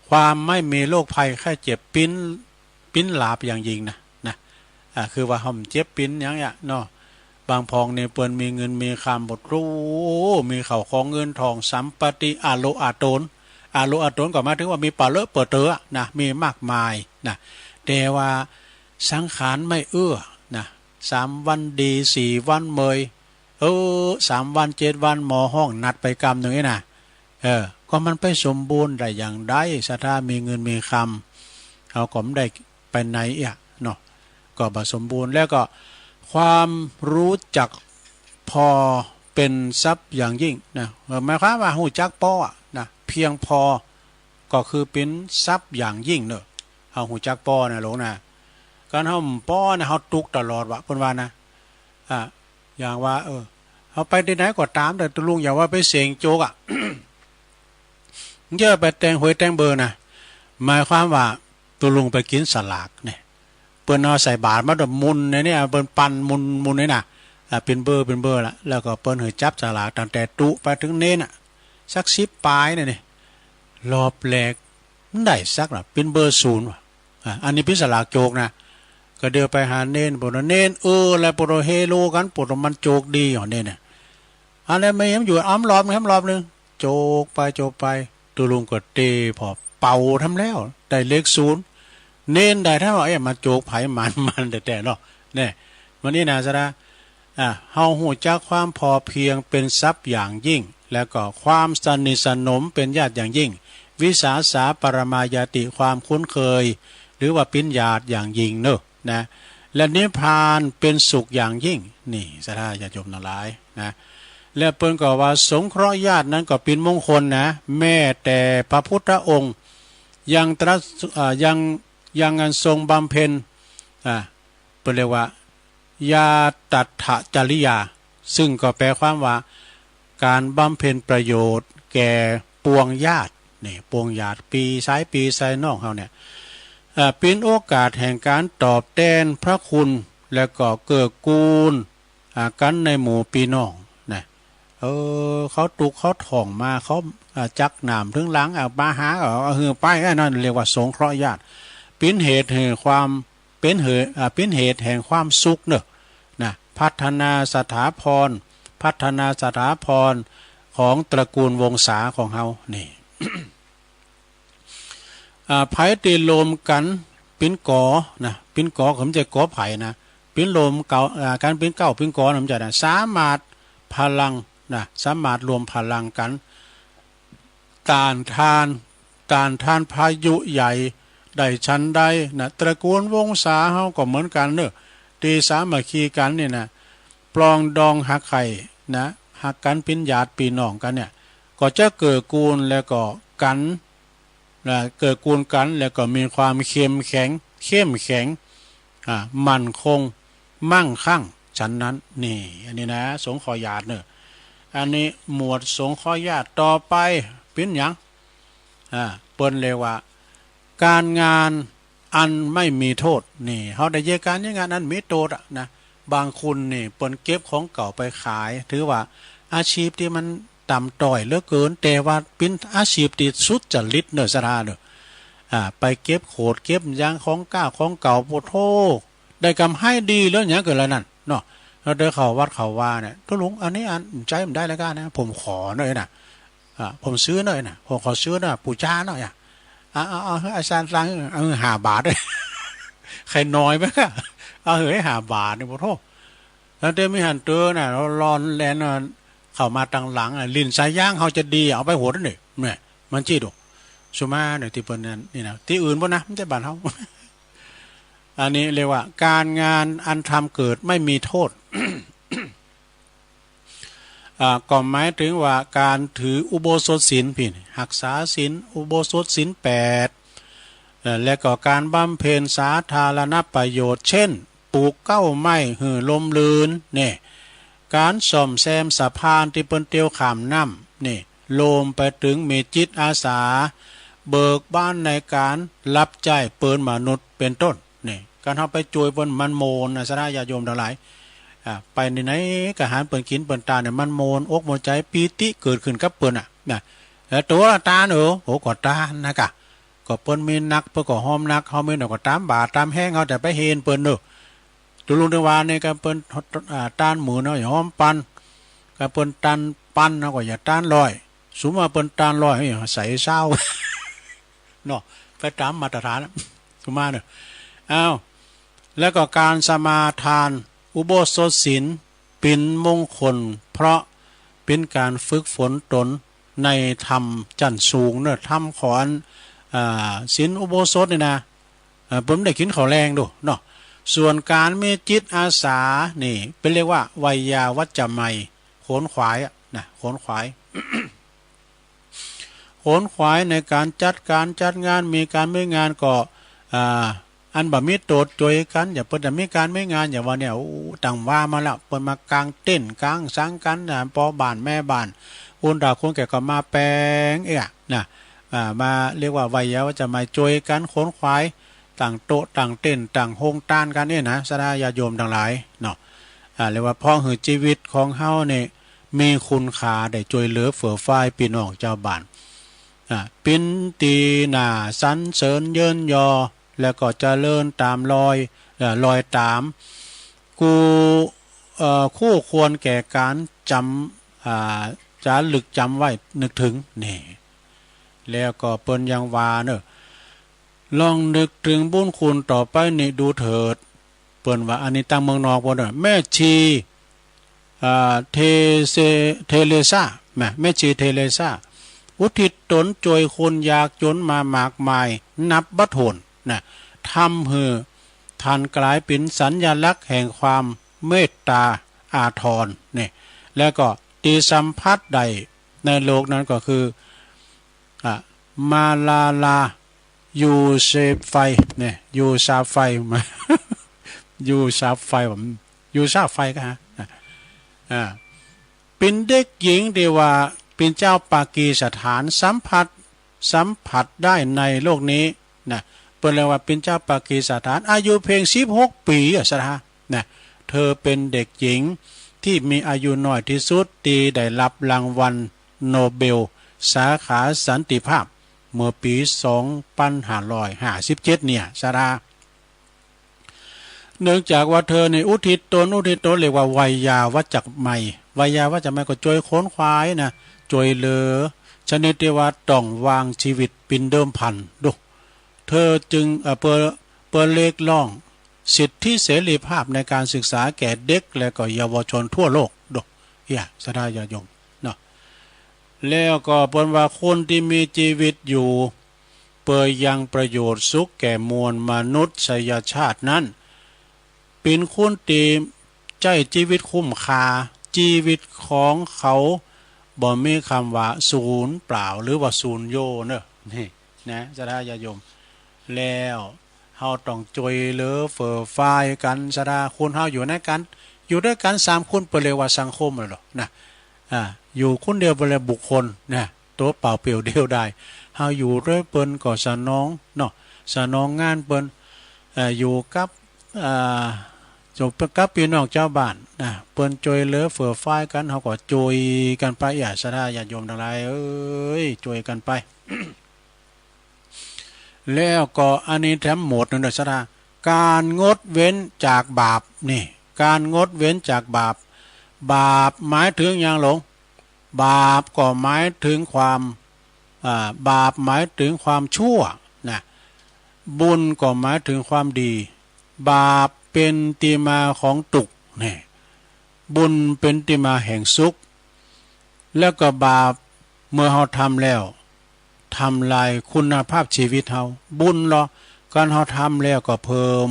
ความไม่มีโรคภัยแค่เจ็บปิ้นหลาบอย่างยิ่งนะคือว่าห่มเจ็บปิ้นอย่างเงี้ยเนาะบางพองเนี่ยเปิ้นมีเงินมีคำบดรู้มีเข่าของเงินทองสัมปติอาโลอาโตน โลอาตนก็มาถึงว่ามีป่าเลอะเปิดเตอนะมีมากมายนะแต่ว่าสังขารไม่นะ3 วันดี4 วันเมย3 วัน7 วันหมอห้องนัดไปกรรมหนึ่งนี่นะก็มันไปสมบูรณ์ได้อย่างใดถ้ามีเงินมีคำเขาก็ไม่ได้ไปไหนเนาะก็บ่สมบูรณ์แล้วก็ความรู้จักพอเป็นทรัพย์อย่างยิ่งนะหมายความว่าหูจักป้อนะเพียงพอก็คือเป็นทรัพย์อย่างยิ่งเนอะเอาหูจักป้อนะหลงนะการเฮาป้อนะเฮาตุกตลอดวะเพิ่นว่านะอย่างว่าเฮาไปที่ไหนก็ตามแต่ตุลุงอย่าว่าไปเสียงโจกเยอะไปแต่งหวยแต่งเบอร์นะหมายความว่าตุลุงไปกินสลากเนี่ยเปิ้นเอาใส่บาตรมาดมุนเนี่ยเปิ้นปั่นมุนนี่น่ะเป็นเบอร์ละแล้วก็เปิ้นให้จับสลากตั้งแต่ตุไปถึงเน้นสัก10 ปลายนี่รอบแรกได้สักล่ะเป็นเบอร์0ว่ะอันนี้เป็นสลากโจกนะก็เดินไปหาเน้นบ่เน้นแล้วบ่เฮโลกันบ่มันโจกดีหรอเน้นน่ะอะไรไม่เห็นอยู่อ้อมรอบนึงโจกไปตุลุงก็เตพอเป่าทำแล้วได้เลข0เน้นได้ถ้าว่ามาโจกไผมันแต่เนาะเนี่ยวันนี้นะซะนะเฮาฮู้จักความพอเพียงเป็นทรัพย์อย่างยิ่งแล้วก็ความสนิทสนมเป็นญาติอย่างยิ่งวิสาสาปรมายาติความคุ้นเคยหรือว่าเป็นญาติอย่างยิ่งเนอะนะและนิพพานเป็นสุขอย่างยิ่งนี่ซะถ้าญาติโยมทั้งหลายนะและเปิ้นก็ว่าสงเคราะห์ญาตินั้นก็เป็นมงคลนะแม้แต่พระพุทธองค์ยังตรัสยังอันทรงบำเพ็ญเปิ้นเรียกว่ายาตัฏฐจริยาซึ่งก็แปลความว่าการบำเพ็ญประโยชน์แก่ปวงญาตินี่ปวงญาติปีซ้ายปีไซนอกเฮาเนี่ยเป็นโอกาสแห่งการตอบแทนพระคุณและก็เกื้อกูลกันในหมู่พี่น้องนะเขาตุกเขาถ่องมาเขาจักหนามถึงหลังมาหาหือไปนั่นเรียกว่าสงเคราะห์ญาติเป็นเหตุแห่งความเป็นเหตุแห่งความสุขเนอะนะพัฒนาสถาพรของตระกูลวงศาของเฮานี่ ไผ่ตีลมกันปิ้นกอนะปิ้นกอผมจะกอไผ่นะปิ้นลมเก่าการปิ้นเก้าปิ้นกอผมจะนะสามารถพลังนะสามารถรวมพลังกันต้านทานพายุใหญ่ได้ชั้นได้นะตระกูลวงศาเฮาก็เหมือนกันเนอะตีสามัคคีกันเนี่ยนะปลองดองหักไข่นะหักกันเป็นญาติพี่น้องกันเนี่ยก็จะเกิดกูลแล้วก็กันนะเกิดกูลกันแล้วก็มีความเข้มแข็งมั่นคงมั่งคั่งฉันนั้นนี่อันนี้นะสงฆ์ขอญาติเนอะอันนี้หมวดสงฆ์ขอญาติต่อไปเป็นหยังเปิ้นเรียกว่าการงานอันไม่มีโทษนี่เขาได้เยการงานนั้นมีโทษนะบางคนนี่เปิ้นเก็บของเก่าไปขายถือว่าอาชีพที่มันต่ำต้อยเหลือเกินแต่ว่าเป็นอาชีพที่สุดจริตเนอะสถานเนอะไปเก็บโขดเก็บยางของก้าของเก่าโพโทได้กำให้ดีแล้วอย่างเกิดอะไรนั่นเนาะแล้วเดินเข้าวัดเข้าว่าเนี่ยทุลุงอันนี้อันใจมันได้แล้วกันนะผมขอหน่อยนะผมซื้อหน่อยนะผมขอซื้อหน่อยปู่จ้าหน่อยเอาอาจารย์ฟัง5 บาทเลยใครน้อยไหมก็เอา5 บาทเนี่ยโพโทแล้วเดี๋ยวมีหันเตอน่ะเราร้อนแลนเข้ามาตังหลังลิ้นสายย่างเขาจะดีเอาไปโหดนี่แม่มันจี้ดูสุมาเนี่ยที่เปิ้นนั่นนี่นะที่อื่นบ่นะไม่ใช่บ้านเฮา อันนี้เรียกว่าการงานอันทำเกิดไม่มีโทษ ก็หมายถึงว่าการถืออุโบสถศีลพี่รักษาศีลอุโบสถศีล8และก็การบำเพ็ญสาธารณประโยชน์เช่นปลูกเก้าไม้หือลมลื่นเนี่ยการซ่อมแซมสะพานที่เปิ้นเตียวข้ามน้ำนี่โลมไปถึงมีจิตอาสาเบิกบ้านในการรับใช้เปิ้นมนุษย์เป็นต้นนี่การเข้าไปช่วยเปิ้นมันโมนสระญาติโยมทั้งหลายไปในไหนก็หารเปิ้นกินเปิ้นตาเนี่ยมันโมนอกโมใจปีติเกิดขึ้นกับเปิ้นนะแล้วตัวตาโอ้ก็ตานะกะก็เปิ้นมีนักเปิ้นก็หอมนักเฮามีก็ตามบาตามแห้งเฮาแต่ไปเห็นเปิ้นเด้อตุลุงเทวาเนี่ยก็เปิ้นต้านหมูเนาะอย่าหอมปันก็เปิ้นตันปันเนาะก็อย่าต้านลอย สุมาเปิ้นตานลอยใส่เศร้า เนาะไปตามมาตรฐานสุมาเนอะอ้าวแล้วก็การสมาทานอุโบสถศีลเป็นมงคลเพราะเป็นการฝึกฝนตนในธรรมจันสูงเนอะธรรมขอนศีลอุโบสถนี่นะผมได้กินข้าวแรงดูเนาะส่วนการมีจิตอาสานี่เป็นเรียกว่าไวยาวัจจะไมโขนขวายนะโขนขวาย โขนขวายในการจัดงานมีการไม่งานก็อันบ่มีโตดจอยกันอย่าเปิดมีการไม่งานอย่าว่าเนี่ยต่างว่ามาแล้วเปิดมากลางเต้นกลางสังกันนะปอบ้านแม่บ้านคนดาคนแก่ก็มาแปลงนะมาเรียกว่าไวยาวัจจะไมจอยกันโขนขวายต่างโต๊ะต่างเต้นต่างโฮงต้านกันเนี่ยนะสดาญาโยมทั้งหลายเนาะเรียกว่าพ่อหือชีวิตของเฮาเนี่ยมีคุณค่าได้ช่วยเหลือเฟื่อฟ้ายพี่น้องเจ้าบ้านปินตีหน้าสันเสริญเยินยอแล้วก็เจริญตามรอยตามกูคู่ควรแก่การจำจะลึกจำไว้นึกถึงนี่แล้วก็เปิ้นยังว่าเนอะลองนึกถึงบุญคุณต่อไปนี่ดูเถิดเปิ้นว่าอันนี้ตั้งเมืองนอกบ่เนอะแม่ชีเทเลซ่าแม่ชีเทเลซ่าอุทิศตนจวยคนยากจนมามากมายนับบัดโหนนะทำให้ท่านกลายเป็นสัญลักษณ์แห่งความเมตตาอาทรนี่แล้วก็ตีสัมพัทธ์ใดในโลกนั้นก็คือมาลายูเซไฟเนี่ยยูซาไฟมา ยูซาไฟผมยูซาไฟก็ฮะเป็นเด็กหญิงเดีว่าเป็นเจ้าปากีสถานสัมผัสได้ในโลกนี้นะเป็นเรียกว่าเป็นเจ้าปากีสถานอายุเพียง16 ปีสถานนะเธอเป็นเด็กหญิงที่มีอายุน้อยที่สุดที่ได้รับรางวัลโนเบลสาขาสันติภาพเมื่อปี2557เนี่ยสราเนื่องจากว่าเธอในอุทิศตนเรียกว่าไวยาวัจจะไมไวยาวัจจะไมก็จอยโค้นควายนะจอยเหลือชนิดที่ว่าต้องวางชีวิตปินเดิมพันดูเธอจึงเปิดเล็กล่องสิทธิเสรีภาพในการศึกษาแก่เด็กและก็เยาวชนทั่วโลกดูสดาญาโยมเนาะแล้วก็เปิดว่าคนที่มีชีวิตอยู่เปิดยังประโยชน์สุขแก่มวลมนุษยชาตินั้นเป็นคนที่ใจชีวิตคุ้มค่าชีวิตของเขาบ่มีคำว่าศูนย์เปล่าหรือว่าศูนย์โยเนอะนี่นะสดาญาโยมแล้วเฮาต้องจอยเหลือเฟื่อฟ้ายกันสดาคนเฮาอยู่ด้วยกัน3คนเปิดเรียกว่าสังคมเลยหรอนะอยู่คนเดียวเป็นบุคคลนะตัวเปล่าเปลี่ยวเดียวได้เฮาอยู่ด้วยเปิ้นก็สนองเนาะสนองงานเปิ้นอยู่กับจบกับพี่น้องเจ้าบ้านนะเปิ้นจอยเหลือเฟื่อฟ้ายกันเฮาก็จอยกันไปสดาญาติโยมทั้งหลายเอ้ยจอยกันไป แล้วก็อันนี้แถมหมดนึงเด้อสดาการงดเว้นจากบาปนี่การงดเว้นจากบาปหมายถึงอย่างหลงบาปก็หมายถึงความบาปหมายถึงความชั่วนะบุญก็หมายถึงความดีบาปเป็นติมาของทุกข์นี่บุญเป็นติมาแห่งสุขแล้วก็บาปเมื่อเฮาทำแล้วทำลายคุณภาพชีวิตเฮาบุญเหรอการเฮาทำแล้วก็เพิ่ม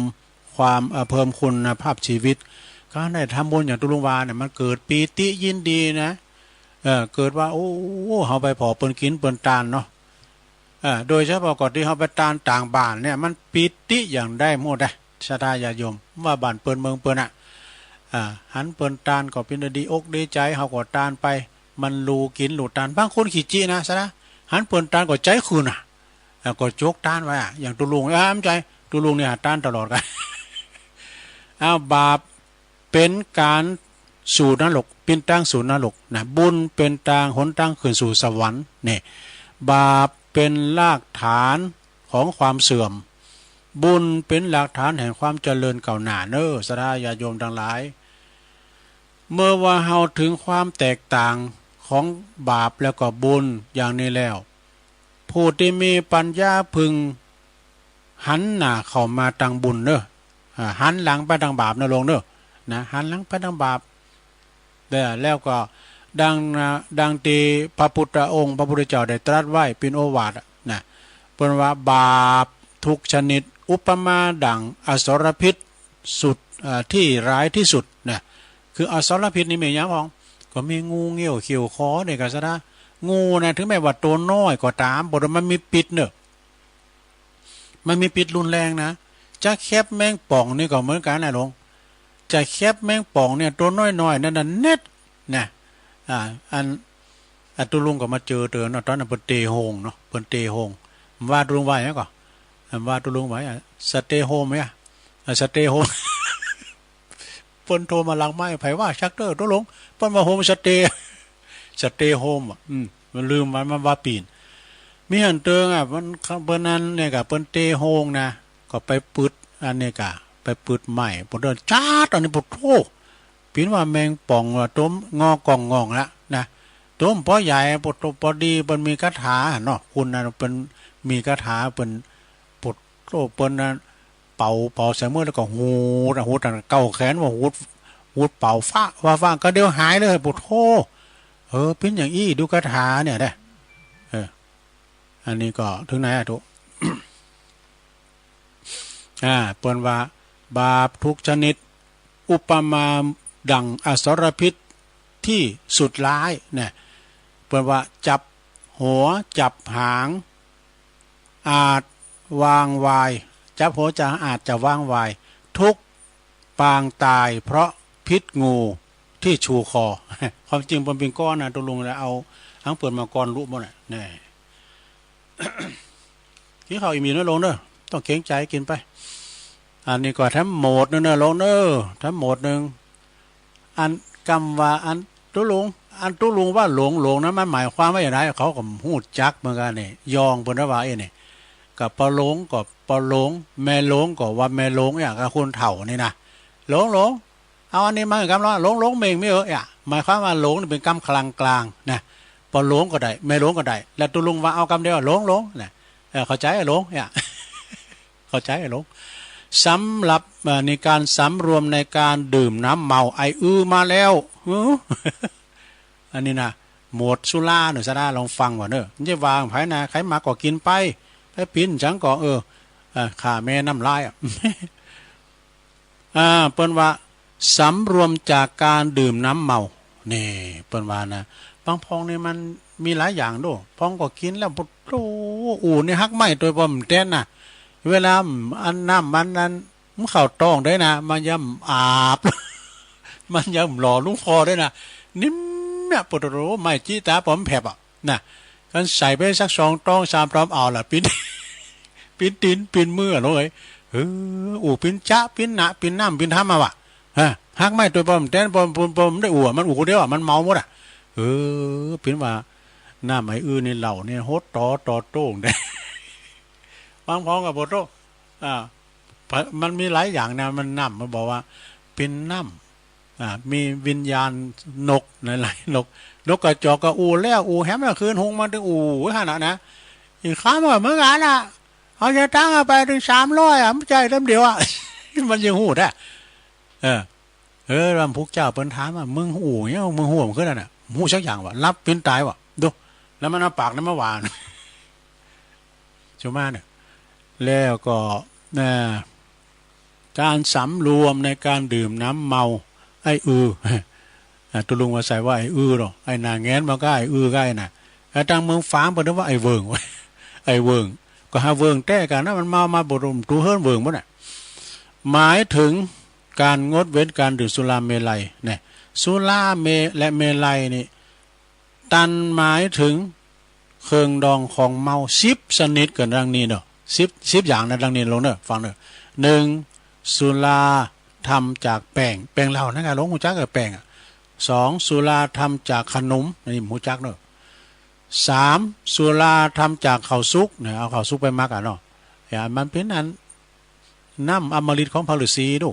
คุณภาพชีวิตการได้ทำบุญอย่างตุลุงวาเนี่ยมันเกิดปีติยินดีนะเกิดว่าโอ้เฮาไปพอเปิ้นกินเปิ้นตานเนาะโดยเฉพาะก่อนที่เฮาไปตานต่างบ้านเนี่ยมันปีติอย่างได้หมดได้สดาญาติโยมว่าบ้านเปิ้นเมืองเปิ้นหันเปิ้นตานก็เป็นดีอกดีใจเฮาก็ตานไปมันรูกินหลุดตานบางคนขี้จี้นะซะนะหันเปิ้นตานก็ใจคืนก็โจกตานไว้อย่างตุลุงอ้ามใจตุลุงเนี่ยตานตลอดกันบาปเป็นการสู่นรกเป็นทางสู่นรกนะบุญเป็นทางหนทางขึ้นสู่สวรรค์นี่บาปเป็นรากฐานของความเสื่อมบุญเป็นหลักฐานแห่งความเจริญก้าวหน้าเน้อสดาญาติโยมทั้งหลายเมื่อว่าเฮาถึงความแตกต่าง ของบาปแล้วก็บุญอย่างนี้แล้วผู้ที่มีปัญญาพึงหันหน้าเข้ามาทางบุญเนอะหันหลังไปทางบาปนะลงเนอะนะหันหลังไปทางบาปแล้วก็ดังที่พระพุทธองค์พระพุทธเจ้าได้ตรัสไว้เป็นโอวาทนะเป็นว่าบาปทุกชนิดอุปมาดังอสรพิษสุดที่ร้ายที่สุดนะคืออสรพิษนี่มีอย่างของก็มีงูเงี้ยวเขียวคอเนี่ยก็ซะนะงูนะถึงแม้ว่าตัวน้อยก็ตามบอกว่ามันมีพิษเนอะมันมีพิษรุนแรงนะจะแคบแมงป่องนี่ก็เหมือนกันนะหลวงจะแคบแมงป่องเนี่ยตัวน้อยๆนั่นน่ะเน็ตนะอันตุลุงก็มาเจอเนาะตอนนั้นเปิ้นเตโฮงเนาะเปิ้นเตโฮงว่าตุลุงว่าหยังก่อนว่าตุลุงว่าสเตโฮมมั้ยสเตโฮมเปิ้นโทรมาหลังไม้ไผว่าชักเตอร์ตุลุงเปิ้นว่าโฮมสเตโฮมมันลืมมันว่าปีนมีหันเติงมันเปิ้นนั้นเนี่ยก็เปิ้นเตโฮงนะก็ไปปึดอันนี้ก็ไปปึดใหม่เปิ้นเดินจาดอันนี้ปุโธปีนว่าแมงป่องต้มงอกองงองละนะต้มพอใหญ่ปดพอดีเปิ้นมีคาถาเนาะคุณน่ะเปิ้นมีคาถาเปิ้นปดโตเปิ้นน่ะเป่าใส่มือแล้วก็หูดเก้าแขนว่าหูดเป่าฟ้าก็เดี๋ยวหายเลยปดโธเป็นอย่างอี้ดูคาถาเนี่ยได้อันนี้ก็ถึงไหนทุก เปิ้นว่าบาปทุกชนิดอุปมาดังอสรพิษที่สุดร้ายเนี่ยเปิ้นว่าจับหัวจับหางอาจวางวายจับหัวจะอาจจะวางวายทุกปางตายเพราะพิษงูที่ชูคอ ความจริงมันเป็นก้อนนะตัวลุงแล้วเอาทั้งเปิดมาก้อนรูปหมดน่ะนี่ กินข้าวอีมีน้อยลงเด้อต้องเกรงใจกินไปอันนี้ก็ทั้งหมดนึงเนอะลงเนอะทั้งหมดนึงอันกรรมว่าอันตุลุงว่าหลงนะมันหมายความว่าอย่างไรเขาก็หูจักเหมือนกันนี่ยองเพิ่นว่านี่กับปหลงก็ปหลงแม่หลงก็ว่าแม่หลงอย่างกับคนเฒ่านี่นะหลงเอาอันนี้มากับว่าหลงเมงไม่หมายความว่าหลงนี่เป็นกรรมกลางนะปหลงก็ได้แม่หลงก็ได้แล้วตุลุงว่าเอากรรมเดียวหลงนะเข้าใจหลงเข้าใจหลงสำหรับในการสำรวมในการดื่มน้ำเมาไอมาแล้วอันนี้นะหมวดสุราหนึ่งซะได้ลองฟังก่อนเนอะจะวางไผนะใครมาก็กินไปปิ้นจังก็ข้าแม่น้ำลายเปิ้นว่าสำรวมจากการดื่มน้ำเมานี่เปิ้นว่านะบางพองนี่มันมีหลายอย่างด้วยพองก็กินแล้วปุโตนี่ฮักไม่ตัวบ่มเต้นน่ะเวลาอันน้ำมันนั้นมันเข้าต้องได้นะมันย่ำอาบ มันย่ำหล่อลุงคอได้นะนิ่มเนี่ยปุโตไม่จี้ตาผมแผบนะกันใส่ไปสัก2 ต้อง 3 ตอมเอาล่ะปิ้น ปิ้นตีนปิ้นมือเลยปิ้นจ้าปิ้นหนะปิ้นน้ำปิ้นทำมาว่ะฮักไม่ตัวบ่มเต้นบ่มได้มันเดียวมันเมาหมดปิ้นว่าหน้าไม้นี่เหล่าเนี่ยโหดต่อโต้งได้ บางพ้องกับโบโตมันมีหลายอย่างนะมันน้ำมันบอกว่าเป็นน้ำมีวิญญาณนกหลายนกกระจอกกระแล้วแฮมคืนหงมันถึงขนาดนะอีกข้ามว่าเมื่อไงล่ะเอาจะตั้งไปถึง300ไม่ใจเริ่มเดียว มันยังหูได้รำพุกเจ้าเปิ้นถามว่ามึงหูเนี่ยมึงหูมันขึ้นน่ะหูสักอย่างวะรับเป็นตายวะดูแล้วมันเอาปากนั้นมาหวานชาวบ้านเนี่ยแล้วก็การสำรวมในการดื่มน้ำเมาไอ้ตุลุงมาใส่ว่าไอ้หรอไอ้นาแงนมาก็ไอ้ก็ไอ้น่ะไอ้ทางเมืองฟ้าบอกว่าไอ้เวิงไอ้เวิงก็หาเวิงแต้กันนะมันมาบรมตูเฮิรนเวิงมั้งน่ะหมายถึงการงดเว้นการดื่มสุราเมลัยเนี่ยสุราและเมลัยนี่ตันหมายถึงเครื่องดองของเมา10 ชนิดกันดังนี้เนาะ10อย่างนะดังนี้ลงเนอะฟังเนอะ1สุราทำจากแป้งเหล้านะกะหลงหูจักกับแป้ง2สุราทำจากขนมนี่หูจักเนอะ3สุราทำจากข้าวสุกเนี่ยเอาข้าวสุกไปมักเนาะมันเป็นอันน้ำอมฤตของพระฤาษีดู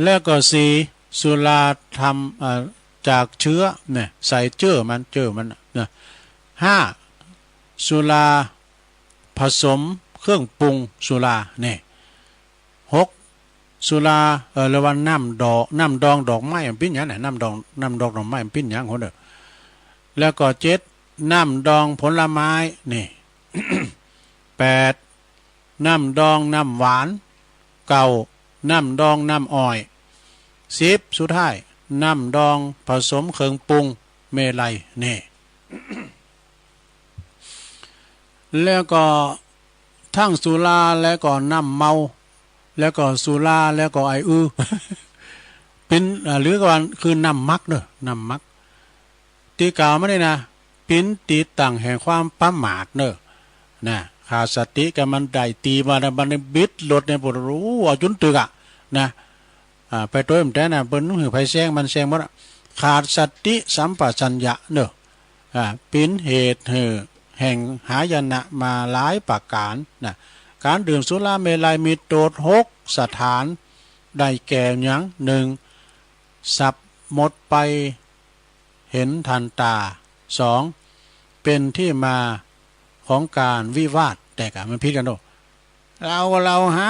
แล้วก็4สุราทำ จากเชื้อเนี่ยใส่เจื้อมันนะ5สุราผสมเครื่องปรุงสุราเนี่ย6สุราหรือว่าน้ำดองดอกไม้มันปิ้นหยังไหนน้ำดองดอกไม้มันปิ้นหยังคนเด้อแล้วก็7น้ำดองผลไม้นี่ 8น้ำดองน้ำหวาน9น้ำดองน้ำอ้อย10สุดท้ายน้ำดองผสมเครื่องปรุงเมลัยนี่ แล้วก็ทั้งสุราแล้วก็น้ำเมาแล้วก็สุราแล้วก็ไอเป็นหรือว่าคือน้ำมักเด้อน้ำมักตีกล่าวไม่ได้นะเป็นตีตั้งแห่งความประมาทเด้อนะขาดสติกับมันได้ตีมาแล้วมันบิดรถในปวดรู้ว่าจุนตึกอ่ะนะไปตัวมันแต่น่ะเปิ้นหือไผแซงมันแซงบ่ขาดสติสัมปชัญญะเด้อเป็นเหตุแห่งหายนะมาหลายประการนะการดื่มสุราเมลัยมีโทษ6สถานได้แก่หยัง1สับหมดไปเห็นทันตา2เป็นที่มาของการวิวาทแต่กะมันพิดกันโดเราหา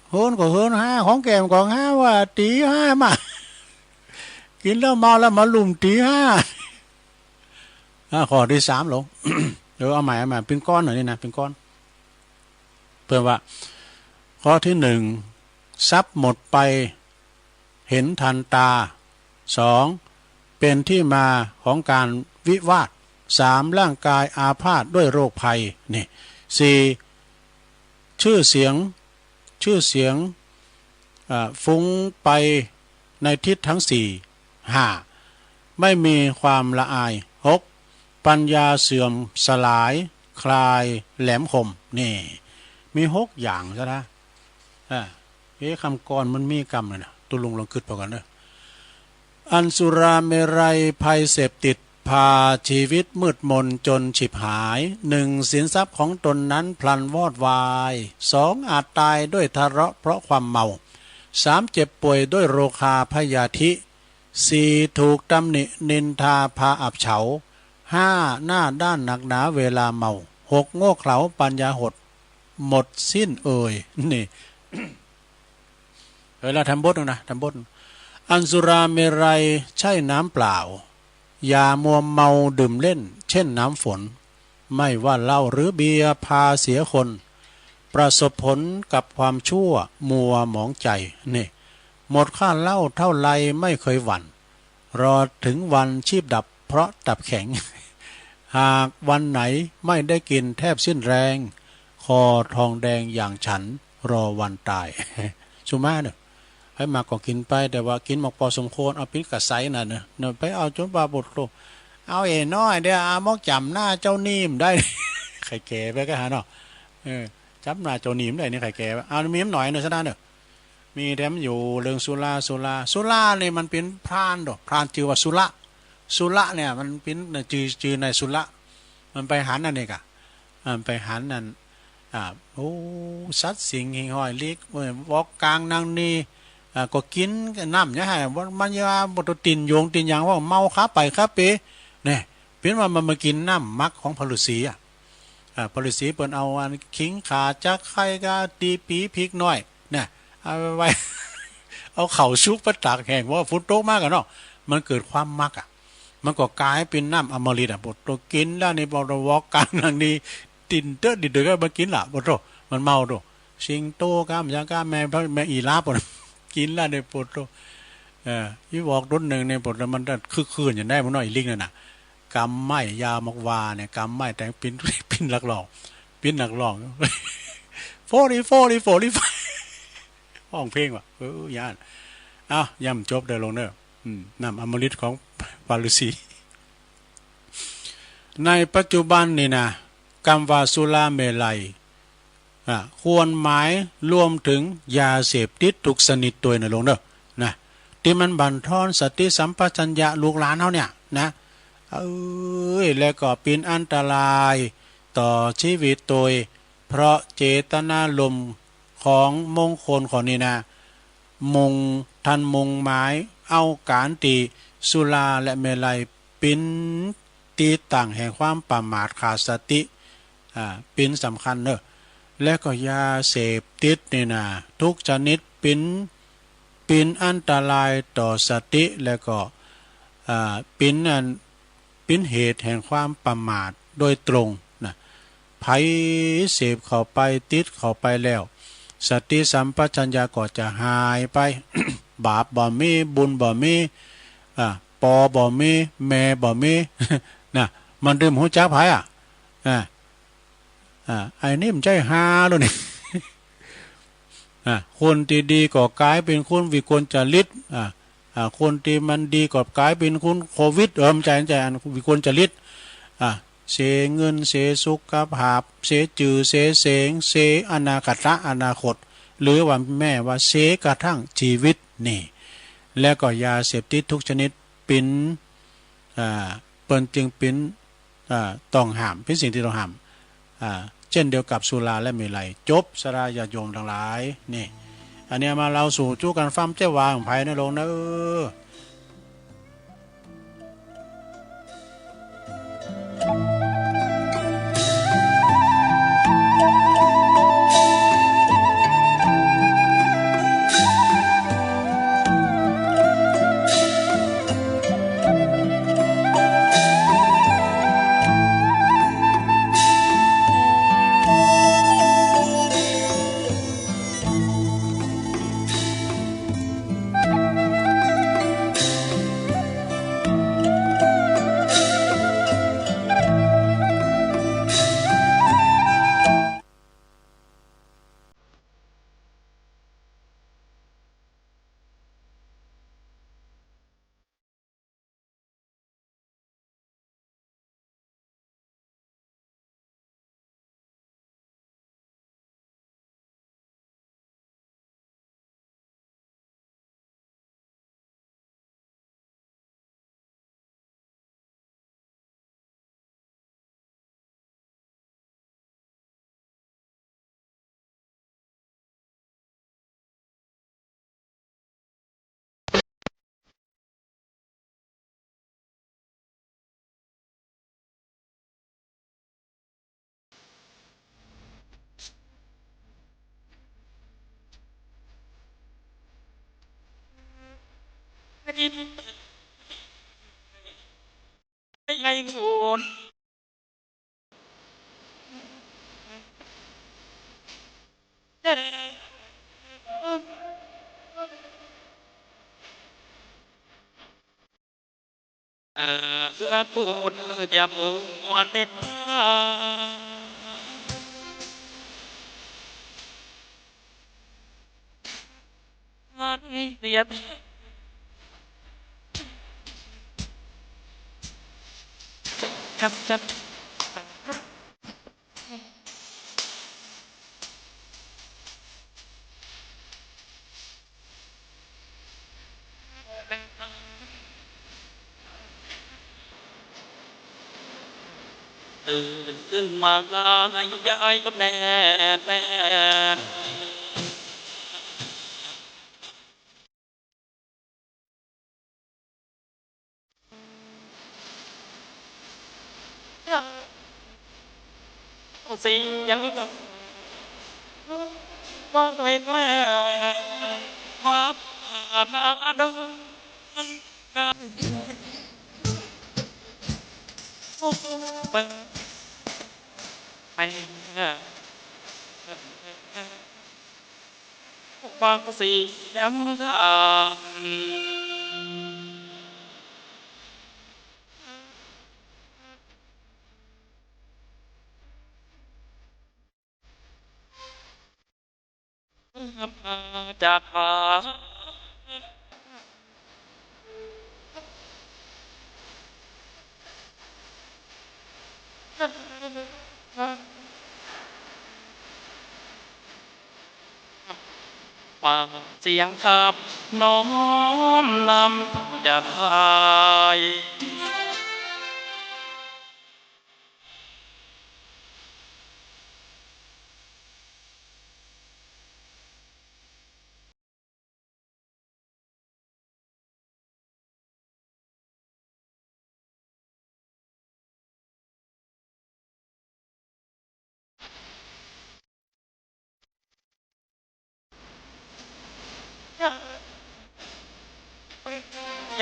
โหนก็โหนหาของแก้มก็หาว่าตีห้ามากินแล้วเมาแล้วมาลุมตีห้าข้อที่3หลง เดี๋ยวเอาใหม่เป็นก้อนหน่อยนี่นะเป็นก้อนเพื่อว่าข้อที่1ทรัพย์หมดไปเห็นทันตา2เป็นที่มาของการวิวาท3ร่างกายอาพาธด้วยโรคภัยนี่4ชื่อเสียงฟุ้งไปในทิศทั้ง4 ไม่มีความละอาย6ปัญญาเสื่อมสลายคลายแหลมคมนี่มี6อย่างซะนะคำกรมันมีกรรมเลยนะตุลุงลองคิดพอกันเด้ออันสุราเมรัยภัยเสพติดพาชีวิตมืดมนจนฉิบหาย1สินทรัพย์ของตนนั้นพลันวอดวาย2อาจตายด้วยทะเลาะเพราะความเมา3เจ็บป่วยด้วยโรคาพยาธิ4ถูกตำหนินินทาพาอับเฉา5หน้าด้านหนักหนาเวลาเมา6โง่เขลาปัญญาหดหมดสิ้นนี่ เราทำบทนะทำบทอันสุราเมรัยใช่น้ำเปล่าอย่ามัวเมาดื่มเล่นเช่นน้ำฝนไม่ว่าเหล้าหรือเบียร์พาเสียคนประสบผลกับความชั่วมัวหมองใจนี่หมดค่าเหล้าเท่าไรไม่เคยหวั่นรอถึงวันชีพดับเพราะตับแข็ง หากวันไหนไม่ได้กินแทบสิ้นแรงคอทองแดงอย่างฉันรอวันตาย สุมาเนอะให้มาก็กินไปแต่ว่ากินหมกพอสมควรเอาปิ้งกระไซน่ะเนอะไปเอาจนปลาบดโลเอาน้อยเดี๋ยวมอกจำหน้าเจ้านิ่มได้ ไข่แก่ไปก็หาเนาะจำหน้าเจ้านิ่มได้นี่ไข่แก่เอามีมหน่อยเนอะซะนะเนอะมีแถมอยู่เรื่องสุราเนี่ยมันเป็นพรานดอกพรานจือว่าสุระเนี่ยมันเป็นจือในสุระมันไปหันนั่นเองอะไปหันนั่นโอ้สัตว์สิงหิ่งห้อยเล็กวอกกลางนางนี่ก็กินน้ำเนี่ยฮะมันยาบตุตินโยงตินยางว่าเมาค้าไปค้าเปเนี่ยเป็นว่ามันมากินน้ำมักของพลุสีพลุสีเปิดเอาอันขิงขาจักไข่กาตีปีพริกน้อยเนี่ยเอาไว้ เอาเข่าชุบประตักแห่งว่าฟุตโตมากกันเนาะมันเกิดความมักมันก็กลายเป็นน้ำอมฤตบทตัวกินแล้วในบริวารกลางนางนี้ตินเตอร์ดิเดือก็มากินละบทมันเมาโตสิงโตก้ามยางก้ามแม่อีลาปนกินแล้วในปวดโตยี่บอกรุ่นหนึ่งในปวดมันคืนอย่างได้มันน้อยลิงน่ะกำไม้ยามกวาเนี่ยกำไม้แต่ปิ้นหลักหลอกโฟลีห้องเพลงว่ะย่านย่ำจบเดินลงเนอะน้ำอมฤตของปาลุสีในปัจจุบันนี่นะกรรมวาสุราเมลัยควรหมายรวมถึงยาเสพติดทุกชนิดตัวนะลงเนอะนะที่มันบั่นทอนสติสัมปชัญญะลูกหลานเขาเนี่ยนะแล้วก็เป็นอันตรายต่อชีวิตตัวเพราะเจตนาลมของมงคลของนี่นะมงทันมงหมายเอาการตี สุราและเมลัยเป็นตีต่างแห่งความประมาทขาดสติเป็นสำคัญเนอะและก็ยาเสพติดนี่นะทุกชนิดเป็นอันตรายต่อสติและก็เป็นเหตุแห่งความประมาทโดยตรงนะไผเสพเข้าไปติดเข้าไปแล้วสติสัมปชัญญะก็จะหายไป บาปบ่มีบุญบ่มีปอบ่มีแม่บ่มี นะมันดื่มหัวจักไผไอ้นี่มันใจหาแล้วนี่ คนที่ดีก็กลายเป็นคนวิกลจริตคนที่มันดีก็กลายเป็นคนโควิดมันใจวิกลจริตเสียเงินเสียสุขภาพเสียจือเสียเสงเสียอนาคตอนาคตหรือว่าแม่ว่าเสียกระทั่งชีวิตนี่แล้วก็ยาเสพติดทุกชนิดเป็นเปิ้นจึงเป็นต้องห้ามเป็นสิ่งที่ต้องห้ามเช่นเดียวกับสุราและเมลัยจบสราญาโยมทั้งหลายนี่อันนี้มาเราสู่จู้กันฟั่มเจ้าวางภายในโลกนะไงคุณเพื่อพูดจะมูวันเด็ดมันเสียบครับตื่นขึ้นมาไงยายก็แน่สิ่งยังว่าไงแม่ความอาดงไปบางสิ่งยังจากหาฟังเสียงขับน้อมนำจากหาย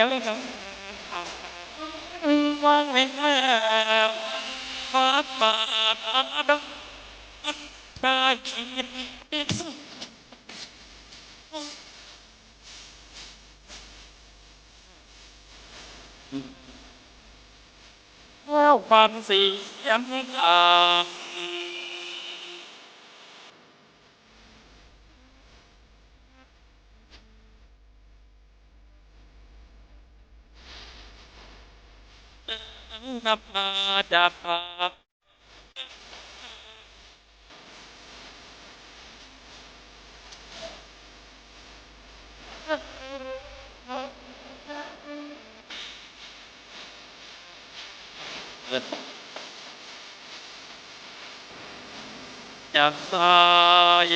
ยังว่างไม่แม่ขอปาดปาคิดแล้วฟังเสียงนับมาจากปากจากสาย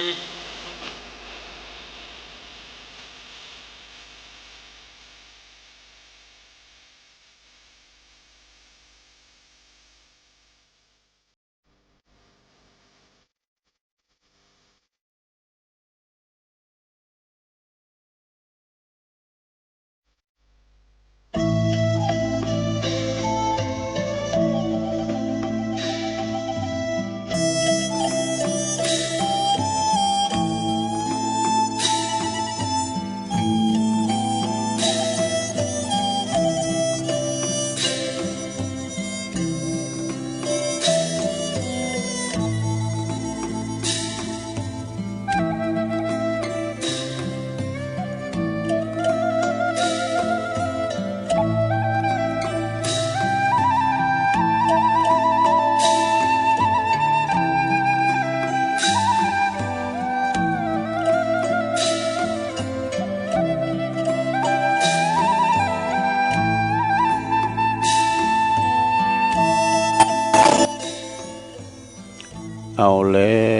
เอาแล้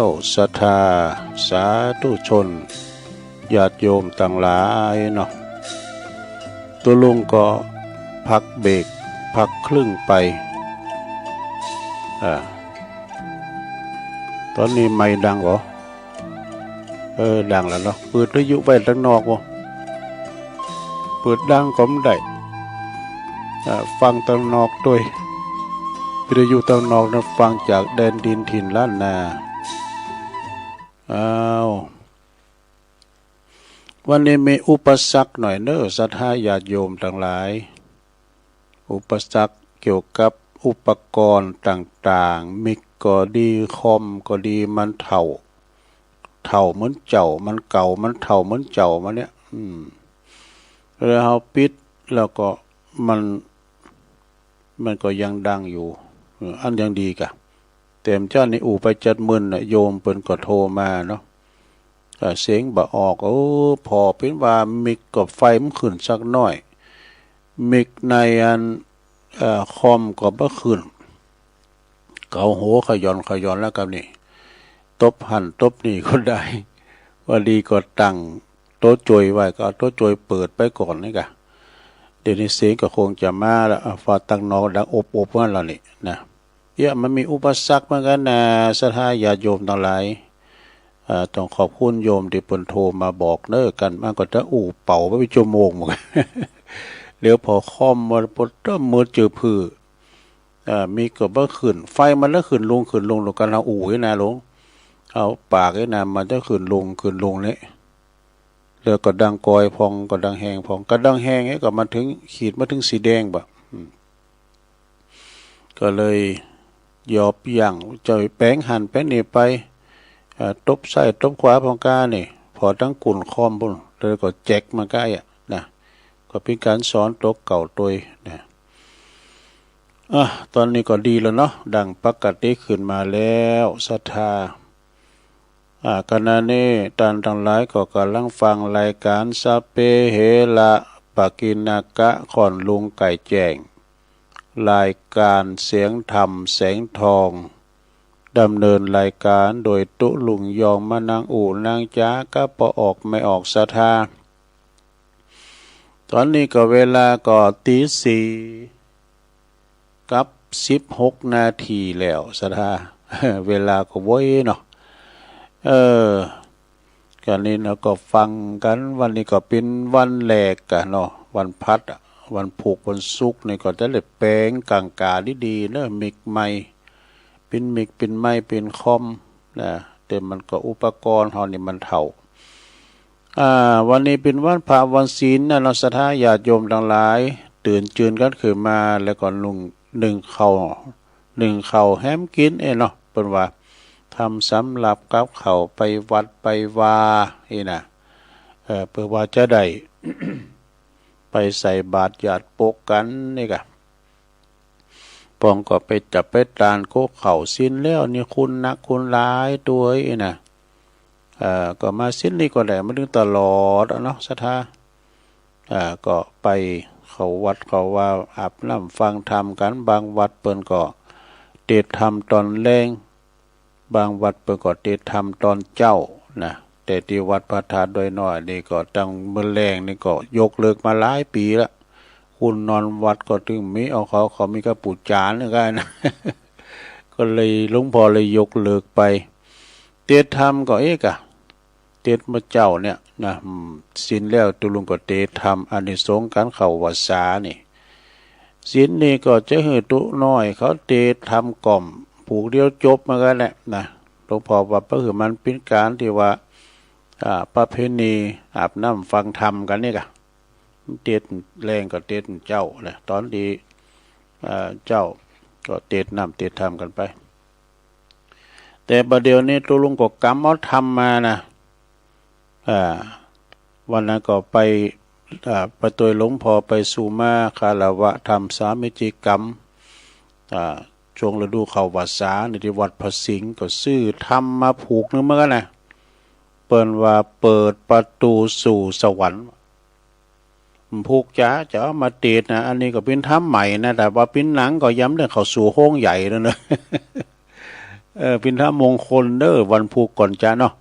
วศรัทธาสาธุชนญาติโยมต่างหลายเนาะตัวลุงก็พักเบรกพักครึ่งไปตอนนี้ไม่ดังเหรอดังแล้วเนาะเปิดวิทยุไว้ข้างนอกวะเปิดดังก็ไม่ได้ฟังข้างนอกด้วยวิทยุข้างนอกนะฟังจากแดนดินถิ่นล้านนาวันนี้มีอุปสรรคหน่อยเนอะศรัทธาญาติโยมทั้งหลายอุปสรรคเกี่ยวกับอุปกรณ์ต่างๆมิกก็ดีคอมก็ดีมันเถ่าเหมือนเจ้ามันเก่ามันเถ่าเหมือนเจ้ามาเนี่ยแล้วเราปิดแล้วก็มันก็ยังดังอยู่อันยังดีกะเต็มเจ้าในอู่ไปจัดมึนโยมเปิ้นก็โทรมาเนาะเสียงบ่ออกพอเป็นว่ามิกกับไฟมันขึ้นสักหน่อยมิกในอันคอมก็บ่ขึ้นเกาโหขย่อนแล้วกับนี่ตบหันตบนี่ก็ได้ว่าดีก็ตั้งโต๊ะจอยไว้ก็เอาโต๊ะจอยเปิดไปก่อนนี่กะเดี๋ยวนี้เสียงก็คงจะมาแล้วฟ้าตั้งนอกดังอบๆนั่นล่ะนี่นะมันมีอุปสรรคเหมือนกันนะศรัทธาญาติโยมทั้งหลายต้องขอบคุณโยมที่เปิ้นโทรมาบอกเน้อกันมันก็จะเป่าไปชั่วโมงหมดเดี๋ยวพอคอมมันปดมือเจอพื้มีก็บ่ขึ้นไฟมันแล้วขึ้นลงแล้วกันเอาให้นะลงเอาปากให้นะมันจะขึ้นลงนี่แล้วก็ดังกอยพองก็ดังแหงพองก็ดังแหงให้ก็มาถึงขีดมาถึงสีแดงบ่ก็เลยยอบอย่างจะแป้งหั่นแป้งนี่ไปตบใส่ตบขวาพองกานี่พอทั้งกุ่นคอมพุ่นแล้วก็แจกมาใกล้นะก็เป็นการสอนตกเก่าตัวนะตอนนี้ก็ดีแล้วเนาะดังปกติขึ้นมาแล้วศรัทธาขณะนี้ท่านทั้งหลายก็กำลังฟังรายการสัพเพเหระปกิณกะขอนลุงไก่แจ้งรายการเสียงธรรมแสงทองดำเนินรายการโดยตุลุงยองมะนางอู่นางจ้าก็ปออกไม่ออกศรัทธาตอนนี้ก็เวลาก็ตีสี่กับ16 นาทีแล้วศรัทธาเวลาก็โว้ยเนาะกันนี้เราก็ฟังกันวันนี้ก็เป็นวันแรกกันเนาะ วันพัดวันผูกวันศุกร์นี่ก็จะเลยแปลงกางกาดีๆเนอะมิกใหม่เป็นมิกเป็นไม้เป็นคอมนะแต่มันก็อุปกรณ์เฮานี่มันเท่าวันนี้เป็นวันพระวันศีลนะเราศรัทธาญาติโยมทั้งหลายตื่นจืนกันขึ้นมาแล้วก็หนึ่งข้าวแฮมกินเนาะเปิ้นว่าทำสำหรับกับข้าวไปวัดไปวานะเพื่อว่าจะได้ ไปใส่บาตรญาติปกกันนี่กะปองก็ไปจับไปตานโคเข่าสิ้นแล้วนี่คุณนักคุณร้ายตัวนะก็มาสิ้นนี่ก็ได้มาถึงตลอดเนาะศรัทธาก็ไปเขาวัดเขาว่าอาบน้ำฟังธรรมกันบางวัดเปิ้นก็เทศธรรมตอนแรงบางวัดเปิ้นก็เทศธรรมตอนเจ้านะแต่ที่วัดพระธาตุด้วยน้อยนี่ก็ตั้งมื้อแรงนี่ก็ยกเลิกมาหลายปีละคุณนอนวัดก็ถึงมีเอาเขามีกระปุกจานนึงกันนะ ก็เลยหลวงพ่อเลยยกเลิกไปเทศธรรมก็เทศมาเจ้าเนี่ยนะศีลแล้วตุลุงก็เทศธรรมอานิสงส์การเข้าวัดสานี่ศีลนี่ก็จะหือตุน้อยเขาเทศธรรมกล่อมผูกเดียวจบมากันแหละนะหลวงพ่อว่าก็คือมันเป็นการที่ว่าประเพณีอาบน้ำฟังธรรมกันนี่กะเทศแรงก็เทศเจ้าเลยตอนดีเจ้าก็เทศน้ำเทศธรรมกันไปแต่ประเดี๋ยวนี้ตุลุงก็กำเอาธรรมมานะวันนั้นก็ไปตัวหลวงพ่อไปสู่มาคารวะทำสามิจิกรรมช่วงฤดูเข้าวัดสาในที่วัดพระสิงห์ก็ซื้อทำมาผูกนึงเมื่อกันนะเปิ้นว่าเปิดประตูสู่สวรรค์ผูกจ้าจะเอามาติดนะอันนี้ก็เป็นทำใหม่นะแต่ว่าเป็นหนังก็ย้ำเรื่องเข้าสู่ห้องใหญ่แล้วนะ เป็นทำมงคลเด้อวันผูกก่อนจ้าเนาะ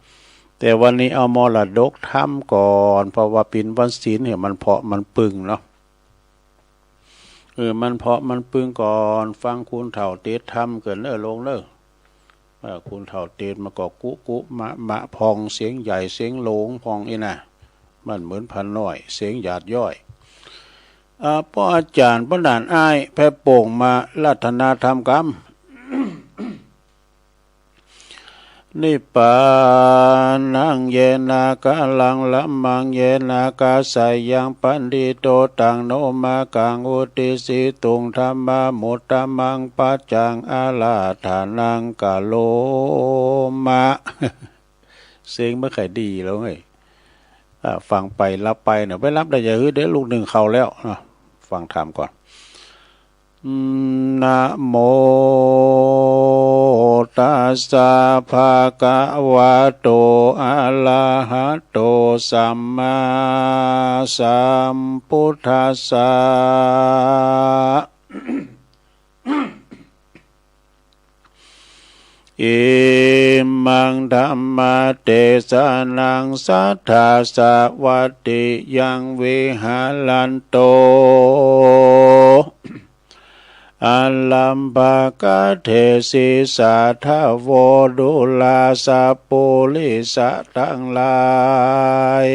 แต่วันนี้เอามรดกทำก่อนเพราะว่าเป็นวันศีลเนี่ยมันเพาะมันปึงเนาะมันเพาะมันปึงก่อนฟังคุณเฒ่าเทศทำเกินลงคุณเฒ่าเทศมาก็กุมะพองเสียงใหญ่เสียงโหลงพองนะมันเหมือนพันน้อยเสียงหยาดย่อยพ่ออาจารย์พระด่านอ้ายแพ่โป่งมารัตนาธรรมกรรม นิปานังเยนากาลังละมังเยนากาสายังปันดิโตตังโนมากังอุติสิตุงธรรมะมุตตมังปัจจังอาลาฐานังกาโลมะ เสียงไม่ค่อยดีแล้วไงฟังไปรับไปเนี่ยไปรับได้อย่าเดี๋ยวลูกหนึ่งเข้าแล้วฟังธรรมก่อนนะโมตัสสะภะคะวะโตอะระหะโตสัมมาสัมพุทธัสสะ อิมังธัมมาเตสานังสัทธาสวัตติยังวิหาลันโตอัลลัมภกเทศิสาทาโวดุลาสาปุลิสะทั้งหลาย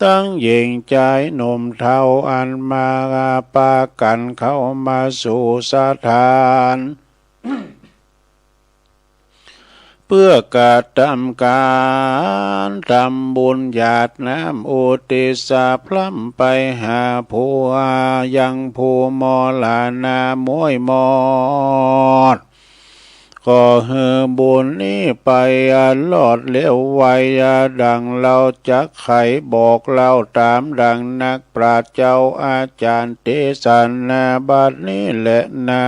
ตั้งหญิงใจหนุ่มเทาอันมาปากันเข้ามาสู่สถานเพื่อกระทำการทำบุญหยาดน้ำอุติสาพลัมไปหาผู้ยังผู้มอลานามวยมอดก็เฮือบุญนี้ไปลอดเลี้ยวไวดังเราจักไขบอกเล่าตามดังนักปราชญ์เจ้าอาจารย์เทศนาบัดนี้แหละนา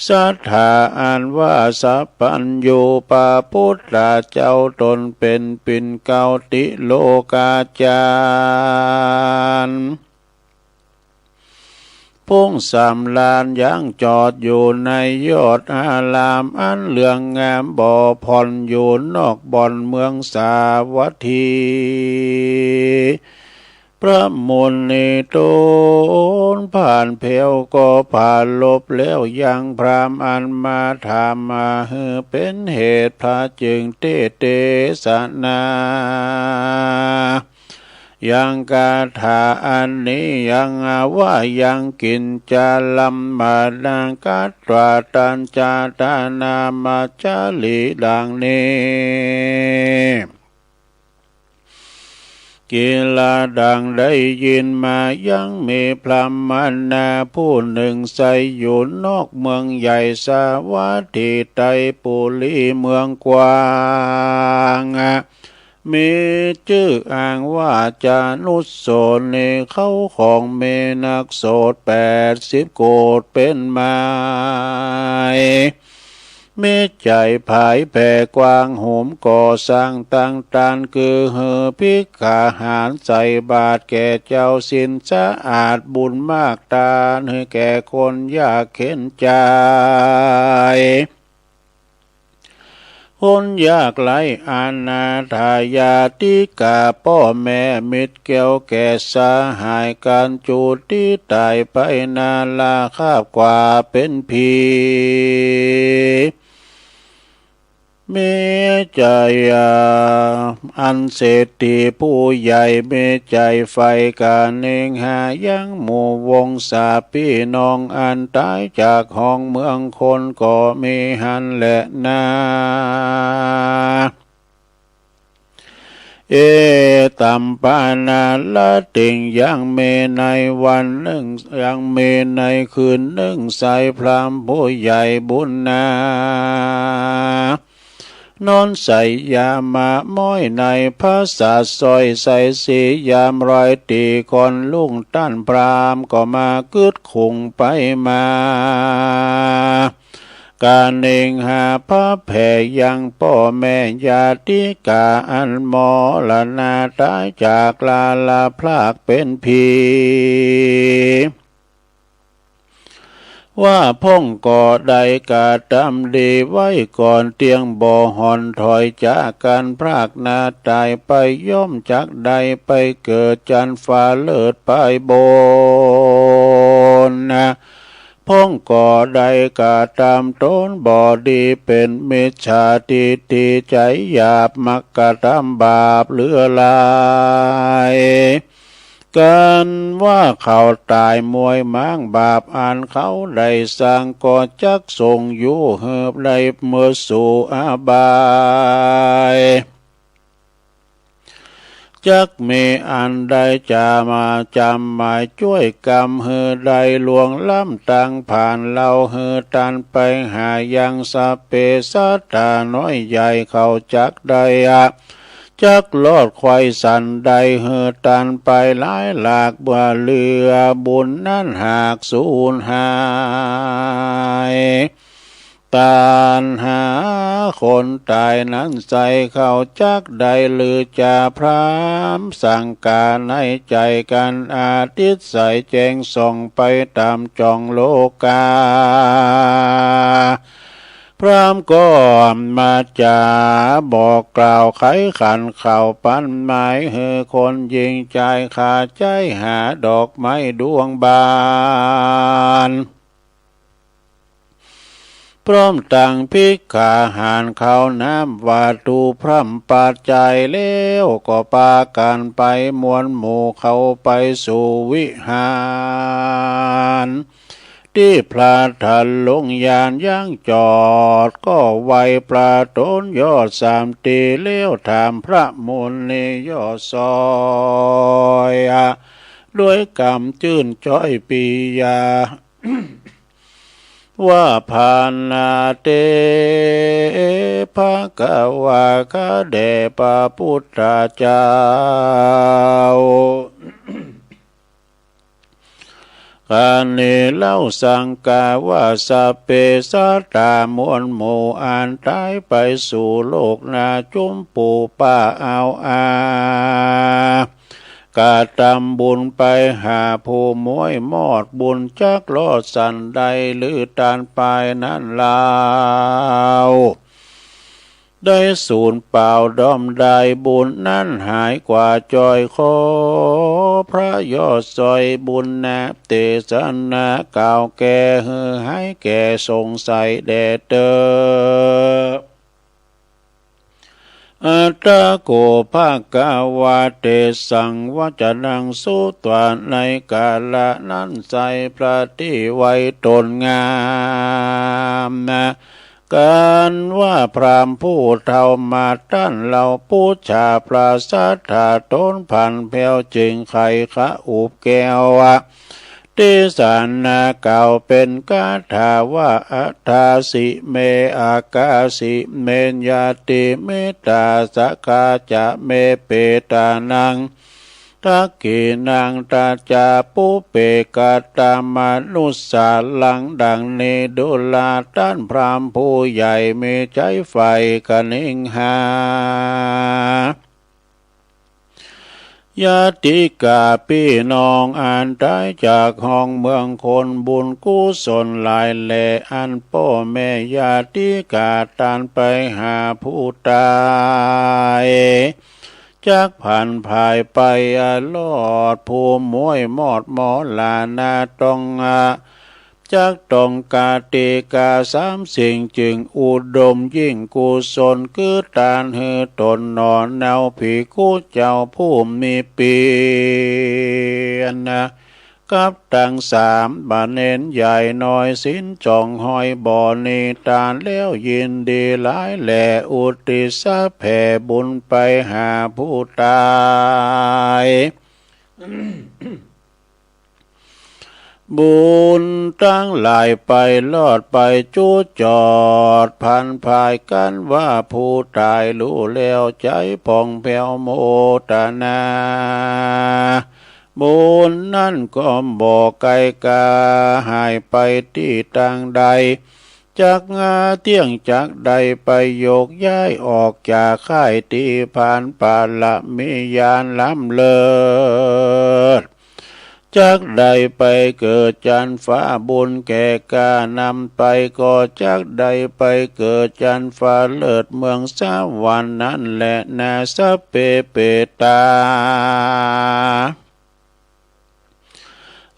สัทธาอันว่าสัพพัญญูปาพุทธาเจ้าตนเป็นปิ่นเกาติโลกาจารย์พงสามลานยังจอดอยู่ในยอดอารามอันเหลืองงามบ่อผ่อนอยู่นอกบ่อนเมืองสาวัตถีพระมณีโตนผ่านเพวก็ผ่านลบแล้วยังพรามอันมาถามมาเป็นเหตุพระจึงเตสนา ยังกาถาอันนี้ยังว่ายังกินจาลัมมาดังกัตตราตัญจาตานามาจาลิดังนี้กีฬาดังได้ยินมายังมีพรหมนาผู้หนึ่งใส่อยู่นอกเมืองใหญ่สาวัตถีไตรปุรีเมืองกว้างมีชื่ออ้างว่าจานุสโสนเขาของเมนักโสด80 โกฏเป็นไม้เมใจภายแผ่กว้างโหมก่อสร้างตั้งตานคือเฮอพิกขาหารใส่บาทแก่เจ้าสินสะอาดบุญมากตาให้แก่คนยากเข็นใจคนยากไร้อาณาถายาติกาพ่อแม่มิตรแก้วแก่สาหายการจูดที่ตายไปนาลาคาบกว่าเป็นผีเมใจอันเศรษฐีผู้ใหญ่เมใจไฟกาเนงหายังหมู่วงศาพี่น้องอันตายจากห้องเมืองคนก็มีหันแหละนาเอตัมปานาละติงยังเมในวันหนึ่งยังเมในคืนหนึ่งใส่พรามผู้ใหญ่บุญนานอนใส่ยามาม้อยในภาษาซอยใส่สียามรอยตีคนลุงต้านพรามก็มากึดคุงไปมาการเองหาพระแผ่ยังพ่อแม่ญาติกาอันมอละนาตายจากลาลาพลากเป็นผีว่าพ่องก่อใดกาดำดีไว้ก่อนเตียงบ่อหอนถอยจากกันพรากนาตายไปย่อมจากใดไปเกิดจันฟ้าเลิศไปบนพ่องก่อใดกาตามต้นบ่อดีเป็นมิจฉาทิฏฐิใจหยาบมักกะทำบาปเหลือลายกันว่าเขาตายมวยม้างบาปอ่านเขาได้สร้างก่อจักส่งอยู่เหือบได้เมื่อสู่อาบายจักมีอันใดจะมาจำหมายช่วยกรรมเหือใดลวงล้ำตังผ่านเราเหือตันไปหายังสะเปสัตตาน้อยใหญ่เขาจักใดจักลอดควายสันใดเหือตันไปหลายหลากบ่เรือบุญนั้นหากสูญหายตานหาคนตายนั้นใส่เข้าจักใดหรือจะพรามสั่งการในใจกันอาทิตย์ใส่แจงส่องไปตามจองโลกาพรามก็มาจาบอกกล่าวไขขันเข่าปั้นไม้เฮือคนยิงใจขาใจหาดอกไม้ดวงบานพร้อมต่างพิกขาหารข้าวน้ำวาตูพร่ำปัจจัยเลี้ยวก็ปากันไปมวลหมู่เขาไปสู่วิหารที่พระทันลงยานย่างจอดก็ไวปลาต้นยอดสามตีเลี้ยวถามพระมุนียอดซอยด้วยกรรมจื่นจ้อยปียา ว่าภานาเตภะคะวะคะเดพระพุทธเจ้าการนี้เล่าสังกาว่าสัพเพสัตตามวลหมู่อ่านตายไปสู่โลกนาจุมปูป้าเอากาทำบุญไปหาผู้มวยมอดบุญจักลอดสันใดหรือตานไปนั้นลาวได้สูญเปล่าดอมได้บุญนั้นหายกว่าจอยขอพระยอดซอยบุญนับเตสนาเก่าแก่เฮือให้แก่สงสัยแด่เตอ อัตตะโกภาคาวาเตสังวจนังสุตวาในกาละนั้นใสพระที่ไว้ตนงามนะการว่าพรามผู้เท่ามาต้านเราปูชาพระสัทธาต้นพันแผ่วจึงไขคะอุบแก้วติสานาเก่าเป็นกาถาว่าอัฏฐาสิเมอากาสิเมญญาติเมตตาสกาจะเมเปตานังทักขีนางตาจาปุเปกาตามานุสาลังดังเนดุลาต้านพรามผู้ใหญ่มีใจไฟกนิงหายาติกาพี่น้องอ่านได้จากห้องเมืองคนบุญกุศลหลายแหล่อันพ่อแม่ญาติกาตานไปหาผู้ตายจากผ่านภายไปลอดผู้มวยมอดหมอลานาตองจากตองกาเตกาสามสิ่งจึงอุดมยิ่งกุศลคือตานหือตนนอนแนวผีกู้เจ้าผู้มีเปียนกับตั้งสามบาเน้นใหญ่น้อยสินจองหอยบ่อนีตานแล้วยินดีหลายแหล่อุติสะแผ่บุญไปหาผู้ตายบุญตั้งหลายไปลอดไปจูจอดพันภายกันว่าผู้ตายรู้แล้วใจผ่องแผ้วโมตนาบุญนั่นก็บอกไกลกาหายไปที่ต่างใดจากงาเที่ยงจากใดไปโยกย้ายออกจากค่ายที่ผ่านป่าละมียานล้ำเลิศจากใดไปเกิดจันฟ้าบุญแก่กานำไปก็จากใดไปเกิดจันฟ้าเลิศเมืองสวรรค์นั่นแหละนาสเปเปตา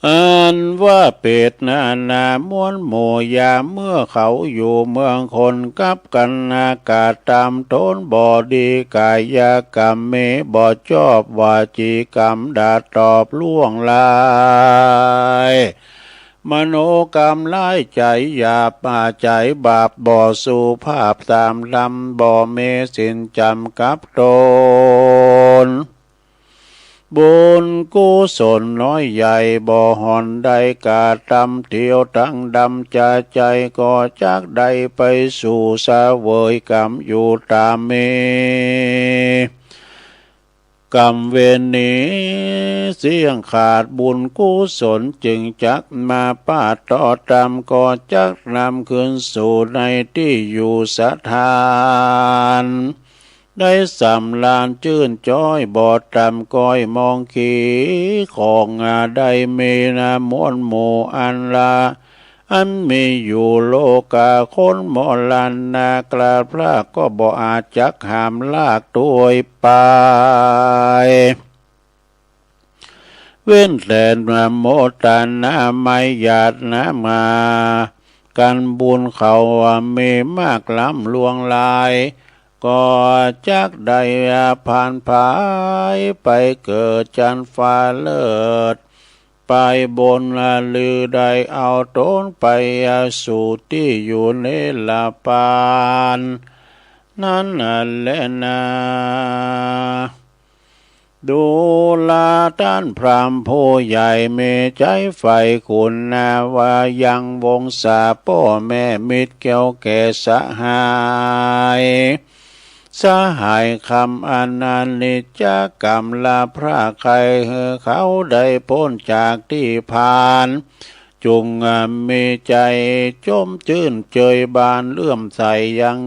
อันว่าเป็ดนานามวนหมู่ยาเมื่อเขาอยู่เมืองคนกับกันอากาศตามโทนบ่ดีกายกรรมเมบ่ชอบวาจีกรรมดาตอบล่วงลายมโนกรรมไล่ใจหยาบมาใจบาปบ่สุภาพตามลำบ่เมสินจำกับตนบุญกุศลน้อยใหญ่บ่หอนใดกาตำเที่ยวตั้งดำจะใจก็จากใดไปสู่สาเวยกรรมอยู่ตามเมกรรมเวรนี้เสียงขาดบุญกุศลจึงจักมาปาดต่อตามก็จักนำคืนสู่ในที่อยู่สถานได้สำลานจื่นจ้อยบอดตำก้อยมองขีของได้มีนามวนหมู่อันลาอันมีอยู่โลกาคนหมอลันนากลาพระก็บ่อาจจักหามลากตัวไปเว้นแต่นาโมตานาไม่หยาดนามากันบุญเขามีมากล้ำลวงลายก็จักได้ผ่านภายไปเกิดจันฟ้าเลิศไปบนลือได้เอาต้นไปสู่ที่อยู่ในละปานนั้นแหละนาดูลาต้านพรามผู้ใหญ่เมใจไฟคุณนาว่ายังวงศาพ่อแม่มิตรเกี่ยวแก่สหายสหายคำอนันนิจกรรมลาพระใครเขาได้พ้นจากที่ผ่านจุงมีใจจมจื่นเจยบานเลื่อมใสยัง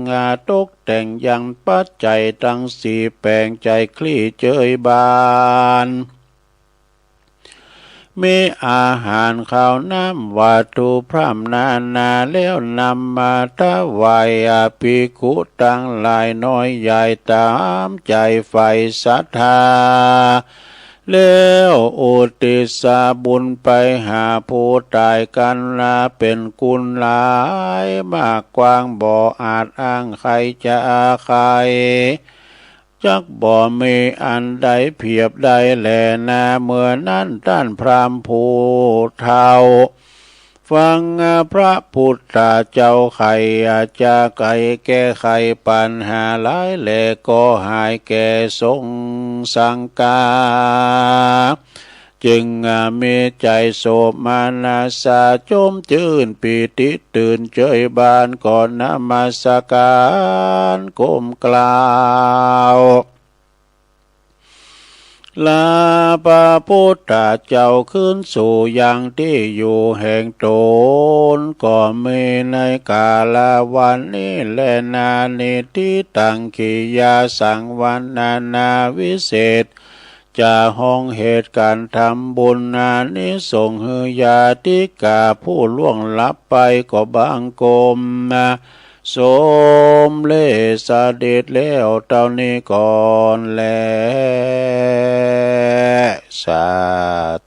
ตกแต่งยังปัจจัยตั้งสี่แปลงใจคลี่เจยบานมีอาหารข้าวน้ำวัตถุพร่ำนาแล้วนำมาถวายภิกขุตั้งหลายน้อยใหญ่ตามใจใฝ่ศรัทธาแล้วอุทิศบุญไปหาผู้ตายกันเป็นกุลหลายมากกว้างบ่อาจอ้างใครจะใคร จักบ่มีอันใดเพียบใดแลนาเมื่อนั้นท่านพราหมณ์ผู้เฒ่าฟังพระพุทธเจ้าไขจะไขแก้ไขปัญหาหลายแหล่ก็หายแก่สงสังกาจึงมีใจโสมานาสาจมจื่นปีติตื่นเจยบานก่อนนมัสการก้มกล่าวลาพระพุทธเจ้าขึ้นสู่ยังที่อยู่แห่งตนก็มีในกาลวันนี้และนานิที่ตังกิยาสังวันนาวิเศษจะห้องเหตุการทำบุญนานิส่งหือยาติกาผู้ล่วงลับไปก็บังกรมสมเลสเด็จแล้วเท่านี้ก่อนแลสา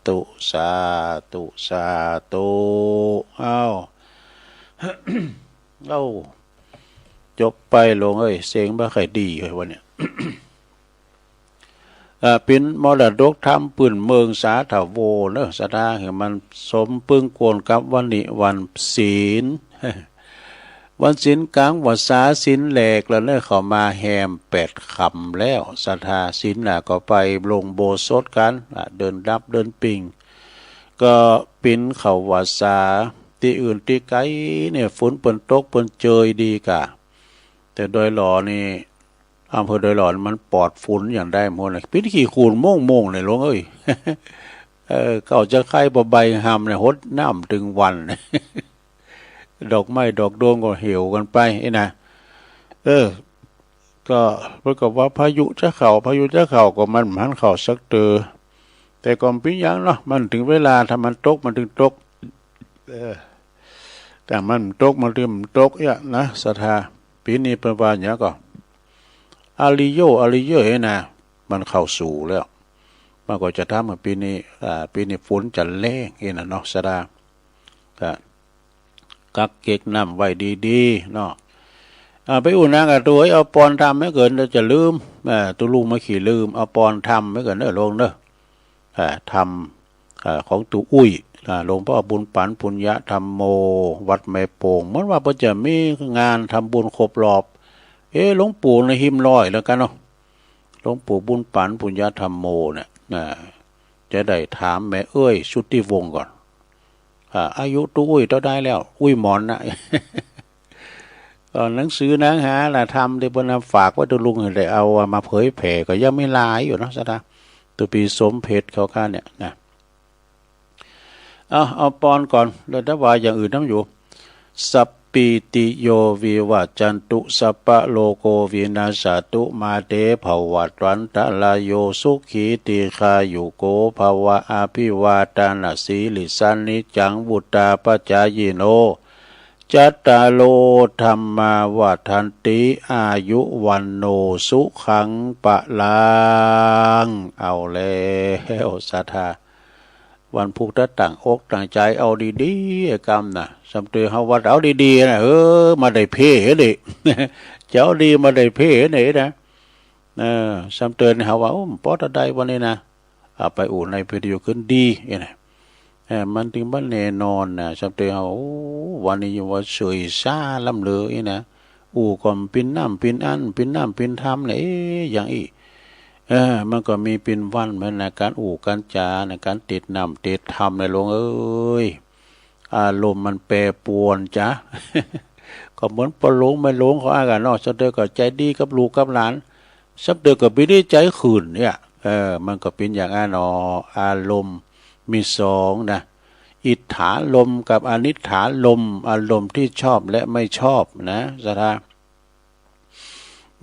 ธุสาธุสาธุเอาเอาจบไปลงเสียงบ่ค่อยดีวันเนี้ยเป็นมรดกธรรมปืนเมืองสาถาโวเนอะสถาเห็นมันสมปึงโกนกับวันนี้วันศีลวันศีลกลางวันษาศีลแหลกแล้วเนี่ยเขามาแฮม8 คำแล้วศรัทธาศีลก็ไปลงโบสถกันเดินรับเดินปิงก็ปินเขาวัดษาที่อื่นที่ไกลเนี่ยฝนเปิ้นตกเปิ้นเจยดีกะแต่โดยหล่อนี่อำเภอโดยหล่อมันปลอดฝุ่นอย่างได้หมดเลยพิธีคูณโม่งเลยหลวงเอ้ยเขาจะไข่บะใบหำเนี่ยหดน้ำถึงวันดอกไม้ดอกดวงก็เหี่ยวกันไปนะก็ปรากฏว่าพายุจะเข่าก็มันเข่าสักเตือแต่ก่อนปียังเนาะมันถึงเวลาถ้ามันตกมันถึงตกแต่มันตกมันถึงตกเนี่ยนะศรัทธาปีนี้เป็นวันเนี้ยก็อาริโยนะมันเข้าสู่แล้วมันก็จะทำให้ปีนี้ฝนจะแรงนะเนาะศรัทธากักเก็กน้ำไว้ดีๆเนาะไปอุ่นนางกับตัวเอาปอนทำไม่เกินจะลืมตัวลุงมาขี่ลืมเอาปอนทำไม่เกินลงเนอะทำของตัวอุ้ยหลวงพ่อบุญปันปุญญธรรมโมวัดแม่โป่งเหมือนว่าพอจะมีงานทำบุญครบรอบหลวงปู่ในหิมลอยแล้วกันเนาะหลวงปู่บุญปันปุญญธรรมโมเนี่ยจะได้ถามแม่ชุติวงศ์ก่อนอายุตัวอุ้ยเท่าได้แล้วอุ้ยหมอนนะหนังสือหนังหาทำที่บนฝากว่าตัวลุงได้เอามาเผยแผ่ก็ยังไม่ลายอยู่เนาะสัตว์ตัวปีสมเพชรเขาข้าเนี่ยนะเอาปอนก่อนแล้วถ้าว่าอย่างอื่นน้ำอยู่สัพปิติโยวิวัจจันตุสัพพะโลโกวินาศตุมาเตภวัตวันตะลายโยสุขีติคายุโกภวะอาภิวาทานาสีลิสันนิจังบุตตาปัจจายโนจัตตาโลธรรมาวัฏันติอายุวันโนสุขังปะลังเอาแล้วศรัทธาวันพุธต่างอกต่างใจเอาดีๆกรรมนะสำเตือเฮาวัดเอาดีๆนะมาได้เพ่ดิเจ้าดีมาได้เพ่นี่นะสำเตือนเฮาว่าปอตะได้วันนี้นะเอาไปอุ่นในพิธีขึ้นดีนะมันถึงบ้านแน่นอนนะสำเตือนเฮาวันนี้ว่าเฉยซ่าลำเลยนะก่อนปินน้ำปินอันปินน้ำปินธรรมเลยอย่างอีมันก็มีเป็นวันเหมือนในการการจาในการติดน้ำติดธรรมในหลวงอารมณ์มันแปรปรวนจ้ะ ก็เหมือนปลงไม่หลงเขาอากันเนาะสักเดือก็ใจดีกับลูกกับหลานสักเดือก็ไม่ได้ใจขืนเนี่ยมันก็เป็นอย่างนั้นอารมณ์มี2นะอิทธาลมกับอนิถาลมอารมณ์ที่ชอบและไม่ชอบนะสัทธา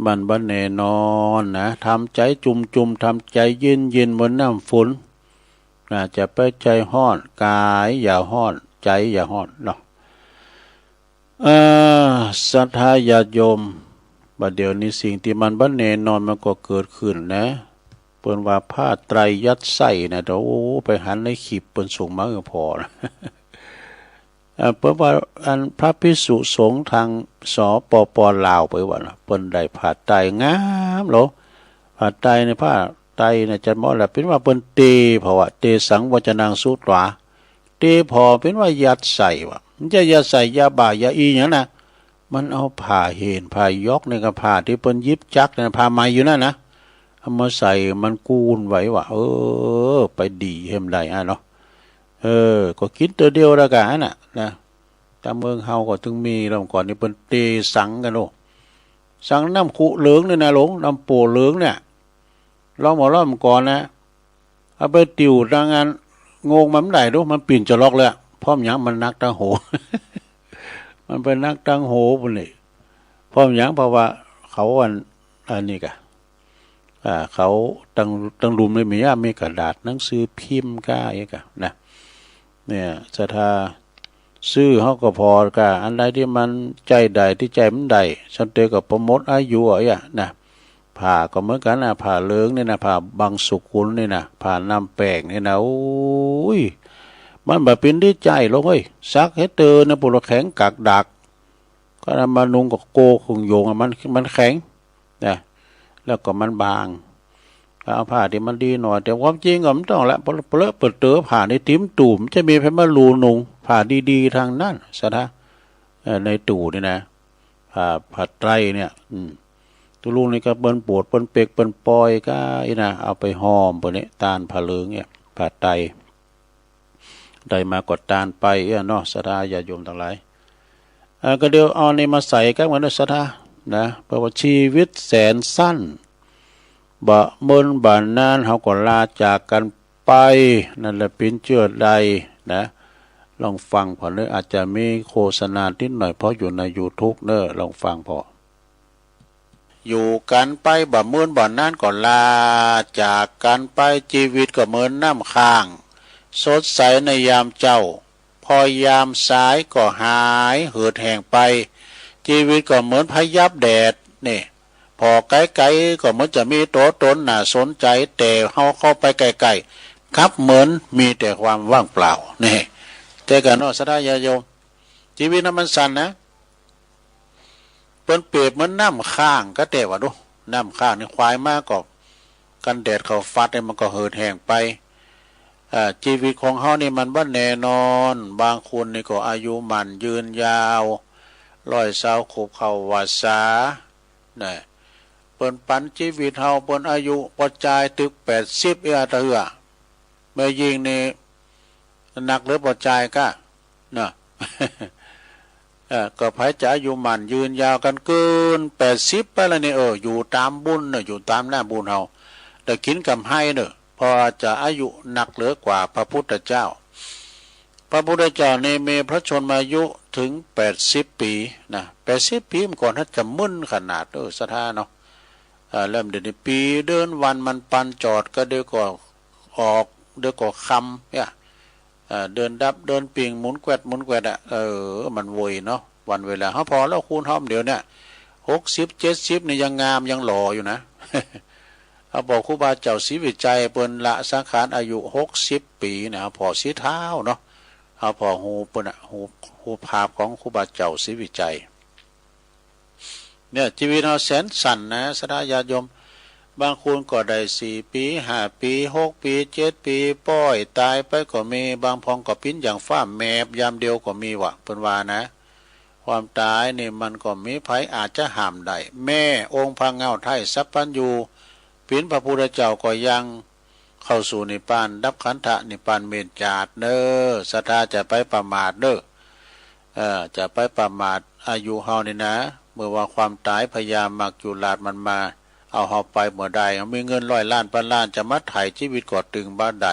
มันบันแน่นอนนะทำใจจุ่มทำใจเย็นบนน้ำฝนจะไปใจห้อนกายอย่าห้อนใจอย่าห้อนเนาะศรัทธาญาติโยมบัดเดี๋ยวนี้สิ่งที่มันบันแน่นอนมันก็เกิดขึ้นนะเปิ้นว่าผ้าไตรยัดไส้นะเดี๋ยวไปหันในขีบเปิ้นส่งมาก็พอนะเพราะว่าอันพระภิกษุสงฆ์ทางสปปลาวไปว่าเปิ้นได้ผ้าไตรงามเหรอ ผ้าไตรในผ้าไตรเนี่ยจะมอละเป็นว่าเปิ้นเตเพราะว่าเตสังวจนังสุตวาเตพอเป็นว่ายัดใส่ว่ามันจะยัดใส่ยาบ่ายาอีหยังนะมันเอาผ้าเห็นผ้ายกในกับผ้าที่เปิ้นยิบจักในผ้าไหมอยู่นั่นนะเอามาใส่มันกูนไว้ว่าไปดีเฮ็มได้เนาะก็คิดตัวเดียวแล้วกันน่ะนะแต่เมืองเฮาก็ถึงมีแล้วก่อนนี่เปิ้นเตสังกันโอ้สังน้ำขุเหลืองนี่นะหลงน้ำโปเหลืองเนี่ยเราหมอล้อมก่อนนะเอาไปติวทางงานงงมันได้ดูมันปีนจะล็อกเลยพร้อมหยังมันนักตังโห มันเป็นนักตังโหปุ่นนี่พร้อมหยังเพราะว่าเขาอันนี้กะเขาตังรุมเลยมีกระดาษหนังสือพิมพ์ก้าเอกะนะเนี่ยศรัทธาซื้อเขาก็พอกะอันใดที่มันใจใดที่ใจมันใดฉันเตกับประมดอายุอ่ะนะผ่าก็เหมือนกันนะผ่าเหลืองนี่นะผ่าบางสุกุลนี่นะผ่าน้ำแป้งนี่นะโอ้ยมันแบบเป็นที่ใจลงเฮ้ยซักให้เตอนะปุระแข็งกักดักก็นำมานุงกับโกคงโยงมันแข็งนะแล้วก็มันบางเอาผ้าที่มันดีหน่อยแต่ความจริงก็มันต้องละเปิดเตอผ่าในติ้มตุ่มจะมีเพมารูนุงผ่าดีๆทางนั้นซะนะในตู่นี่นะผ่าไตรเนี่ยตัวลุงนี่ก็เปิ้นปวดเปิ้นเปกเปิ้นปอยก็นะเอาไปหอมพวกนี้ตาลผ่าเหลืองเนี่ยผ่าไตได้มากดตาลไปเนาะศรัทธาญาติโยมทั้งหลายก็เดี๋ยวเอาในมาใส่กันเหมือนศรัทธานะเพราะว่าชีวิตแสนสั้นบะเมินบานนานเขาก็ลาจากกันไปนั่นแหละเป็นเจือใดนะลองฟังพอเนอะอาจจะมีโฆษณานิดหน่อยเพราะอยู่ใน YouTube เนอะลองฟังพออยู่กันไปบะเมินบานนานก็ลาจากกันไปชีวิตก็เหมือนน้ำค้างสดใสในยามเจ้าพอยามสายก็หายเหือดแห้งไปชีวิตก็เหมือนพยับแดดนี่พอไกลๆก็เหมือนจะมีตัวตนน่าสนใจแต่เฮาเข้าไปไกลๆครับเหมือนมีแต่ความว่างเปล่านี่แต่กันเนาะศรัทธาญาติโยมชีวิตนั้นมันสั้นนะเปิ้นเปรียบเหมือนน้ำค้างก็แต่ว่าดูน้ำค้างนี่ควายมากก็กันแดดเขาฟัดให้มันก็เหือดแห้งไปชีวิตของเฮานี่มันบ่แน่นอนบางคนนี่ก็อายุมันยืนยาว120ขบเข้าวัดษาเนี่ยเปิ้นปันชีวิตเฮาเปิ้นอายุปัจจัยตึก80เถื่อเมื่อยิงนี่หนักหรือปัจจัยก็นะก็ไผจะอายุมันยืนยาวกันเกิน80ไปแล้วนี่อยู่ตามบุญน่ะอยู่ตามหน้าบุญเฮาแต่กินกำให้เด้อพอจะอายุหนักเหลือกว่าพระพุทธเจ้าพระพุทธเจ้าในเมพระชนมายุถึง80ปีนะ80ปีมันก่อนถ้าจะมึนขนาดศรัทธาเนาะเริ่มเดือนปีเดินวันมันปันจอดก็เดี๋ยวก็ออกเดี๋ยวก็คำเนี่ยเดินดับเดินปิงหมุนแกวดมันโวยเนาะวันเวลาเขาพอแล้วคูณห้อมเดี๋ยวเนี่ย60 70นี่ยังงามยังหล่ออยู่นะเขาบอกครูบาเจ้าศรีวิจัยเปิ้นละสังขารอายุ60 ปีนะพอสีเท้าเนาะเอาพอหูเปิ้นหูภาพของครูบาเจ้าศรีวิจัยเนี่ยชีวิตเราแสนสั้นนะศรัทธาญาติโยมบางคนก็ได้4 ปี5 ปี6 ปี7 ปีป้อยตายไปก็มีบางพองก็ปิ้นอย่างฟ้าแมบยามเดียวก็มีวะเปิ้นว่านะความตายนี่มันก็มีภัยอาจจะห้ามได้แม่องค์พระเงาไทยสัพพัญญูปิ่นพระพุทธเจ้าก็ยังเข้าสู่นิพพานดับขันธะนิพพานเมนจาดเด้อศรัทธาจะไปประมาทเด้อจะไปประมาทอายุเฮานี่นะเมื่อว่าความตายพยายามมักจุลาดมันมาเอาเฮาไปเมื่อใดมีเงิน100 ล้านพันล้านจะมาไถ่ชีวิตก่อตึงบ้านใด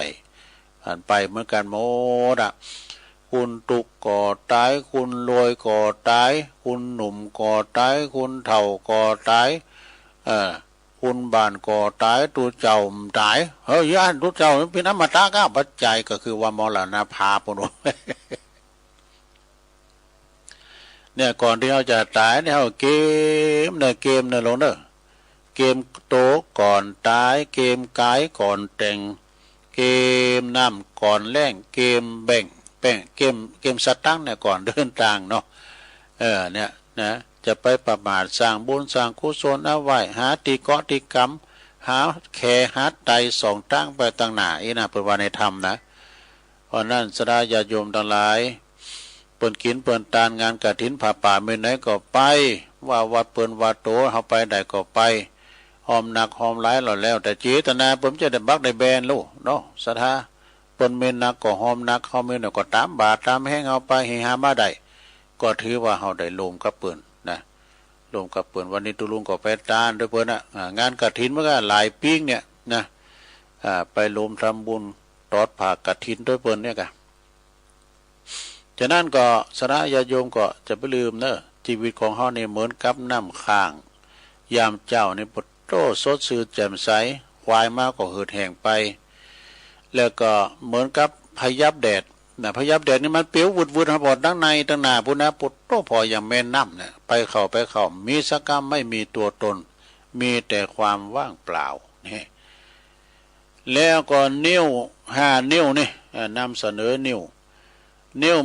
ผ่านไปเหมือนกันหมดอ่ะคุณตุกก่อตายคุณรวยก่อตายคุณหนุ่มก่อตายคุณเฒ่าก่อตายคุณบ้านก่อตายตัวเจ้าตายย่านตัวเจ้าเป็นอมตะก้าปัจจัยก็คือว่ามรณภาพปนเนี่ยก่อนที่เขาจะตายเนี่ยเขาเกมเนี่ยลงเนอะเกมโตก่อนตายเกมกายก่อนแต่งเกมน้ำก่อนแรงเกมแบ่งเกมสตังค์เนี่ยก่อนเดินทางเนาะเนี่ยนะจะไปประมาทสร้างบุญสร้างกุศลเอาไว้หาตีเกาะตีกรรมห าแคฮัดไตสองตั้งไปต่างหน้าอีนะเปิดว่าในธรรมนะเพราะนั้นสดาญาโยมทั้งหลายเปิ้นกินเปิ้นตานงานกฐินผ้าป่าเมื่อไหนก็ไปว่าวัดเปิ้นวัดโตเฮาไปได้ก็ไปหอมหนักหอมหลายหล่อแล้วแต่เจตนาผมจะได้บักได้แบนลูกเนาะศรัทธาเปิ้นเม่นนักก็หอมนักเฮาเม่นก็ตามบาทตามแห้งเฮาไปให้หามาได้ก็ถือว่าเฮาได้ลมกับเปิ้นนะลมกับเปิ้นวันนี้ตุลุงก็ไปตานด้วยเปิ้นน่ะงานกฐินมันก็หลายปีงเนี่ยนะไปลมทำบุญตอดผ้ากฐินด้วยเปิ้นเนี่ยกะฉะนั้นก็สระญาโยมก็จะไปลืมเนอะชีวิตของเฮานี่เหมือนกับน้ำค้างยามเจ้านี่ปดโตสดชื่นแจ่มใสควายมาก็หืดแห้งไปแล้วก็เหมือนกับพยับแดดนะพยับแดดนี่มันเปียววุดๆครับบ่ทั้งในทั้งหน้าพุ่นนะปดโตพออย่างแม่น้ำเนี่ยไปเข้ามีสักกรรมไม่มีตัวตนมีแต่ความว่างเปล่านี่แล้วก็นิ้ว5 นิ้วนี่นำเสนอนิ้ว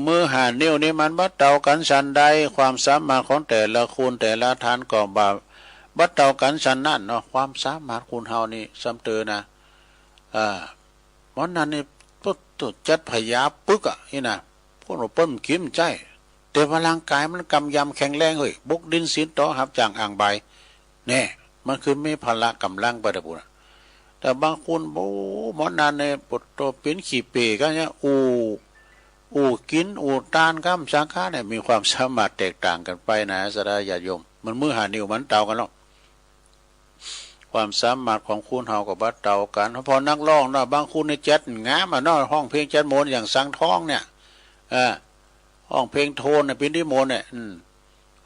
มือ5 นิ้วนี่มันบัดเต่ากันฉันใดความสามารถของแต่ละคุณแต่ละทานก็บัดเต่ากันฉันนั่นเนาะความสามารถคุณเฮานี่ซ้ำเตือนะวันนั้นนี่ปุ๊บจัดพยาปึกอ่ะนี่นะพวกเราเปิ้มกิมใจแต่พลังกายมันกำยำแข็งแรงเฮ้ยบุกดินสินต่อครับจางอ่างใบแน่มันคือไม่พละกำลังไปแต่บุญแต่บางคนโอ้หมอนันเนี่ยปวดตัวเป็นขี้เปย์ก็เนี่ยกินตานก้ามสังฆาเนี่ยมีความสามารถแตกต่างกันไปนะสดาญาโยมมันมือ5 นิ้วมันเต่ากันหรอกความสามารถของคุณเฮากับบัดเต่ากันพอนักร้องเนาะบางคุณในแจ๊ดงามอ่ะเนาะห้องเพลงแจ๊ดโมนอย่างสังท้องเนี่ยห้องเพลงโทนเนี่ยเป็นที่โมนเนี่ย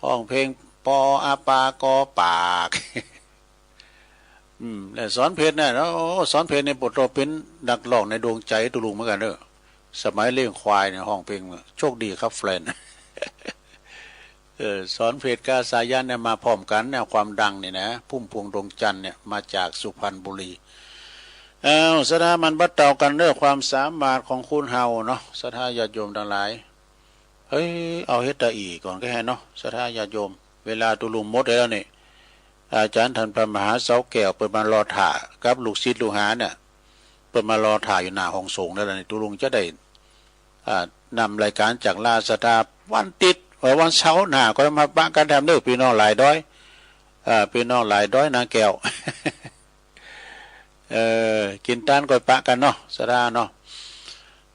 ห้องเพลงปออาปากอปากแล้วสอนเพลงเนี่ยสอนเพลงในบทเราเป็นนักร้องในดวงใจตุลุงเหมือนกันเด้อสมัยเลี้ยงควายเนี่ยห้องเพลงโชคดีครับแฟนสอนเพลงกาสายันเนี่ยมาพร้อมกันเนี่ยความดังเนี่ยนะพุ่มพวงดวงจันทร์เนี่ยมาจากสุพรรณบุรีสถามันบัดเต่ากันเรื่องความสามารถของคุณเฮาเนาะสถาญาติโยมทั้งหลายเฮ้ยเอาเฮ็ดตาอีก่อนก็แค่เนาะสถาญาติโยมเวลาตุลุมมดแล้วนี่อาจารย์ท่านพระมหาเสาแก้วเปิดมารอถ่ากับลูกศิษย์ลูกหาเนี่ยเปิดมารอถ่าอยู่หน้าห้องส่งแล้วนี่ตุลุงจะได้นำรายการจากลาสตาวันติดวันเสาร์หน้าก็มาปะกันทำเด้อพี่น้องหลายด้อยพี่น้องหลายด้อยนางแก้วกินตานก็ปะกันเนาะสดาเนาะ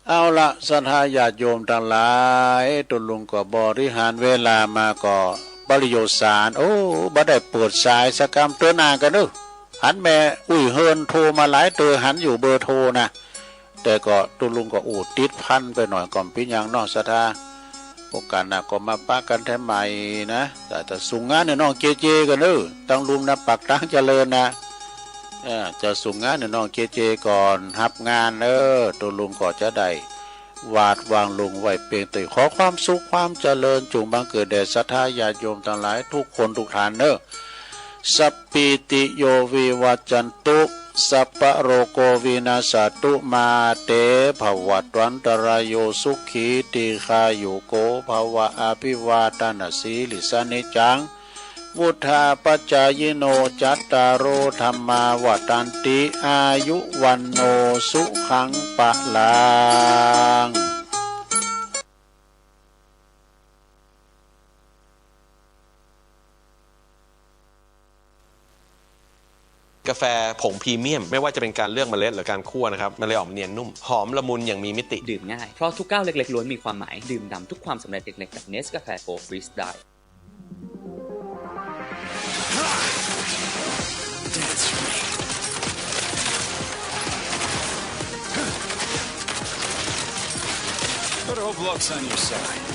เอาละศรัทธาญาติโยมทั้งหลายตุลุงก็บริหารเวลามาก็บริโยสารบ่ได้เปิดสายสกรรมตัวหน้ากันเด้อหันแม่เฮินโทรมาหลายตัวหันอยู่เบอร์โทรนะแต่ก็ตุลุงก็ติดพันไปหน่อยก่อนพี่ยังเนาะศรัทธาโอกาสหน้าก็มาปะกันแท้ใหม่นะแต่สุงงานเนี่ยน้องเจเจกันเด้อต้องลุมนะปักตั้งเจริญนะจะสุงงานเนี่ยน้องเจเจก่อนรับงานตัวลุงก็จะได้วาดวางลุงไว้เพียงแต่ขอความสุขความเจริญจงบังเกิดแด่ศรัทธาญาติโยมทั้งหลายทุกคนทุกท่านสัพพิติโยวิวัจจันตุสัพพะโรโกวินาศตุมาเตภวัตวันตรายโยสุขีติคายุโกภวะอภิวาทนาสีลิสนิจังวุธาปัจจายโนจัตตารโอธรรมาวัตันติอายุวันโนสุขังปะลังกาแฟผงพรีเมียมไม่ว่าจะเป็นการเลือกเมล็ดหรือการคั่วนะครับมันเลยออกเนียนนุ่มหอมละมุนอย่างมีมิติดื่มง่ายเพราะทุกก้าวเล็กๆล้วนมีความหมายดื่มด่ำทุกความสำเร็จเล็กๆกับ Nescafe Go Freeze ได้ Put Roblox on your side.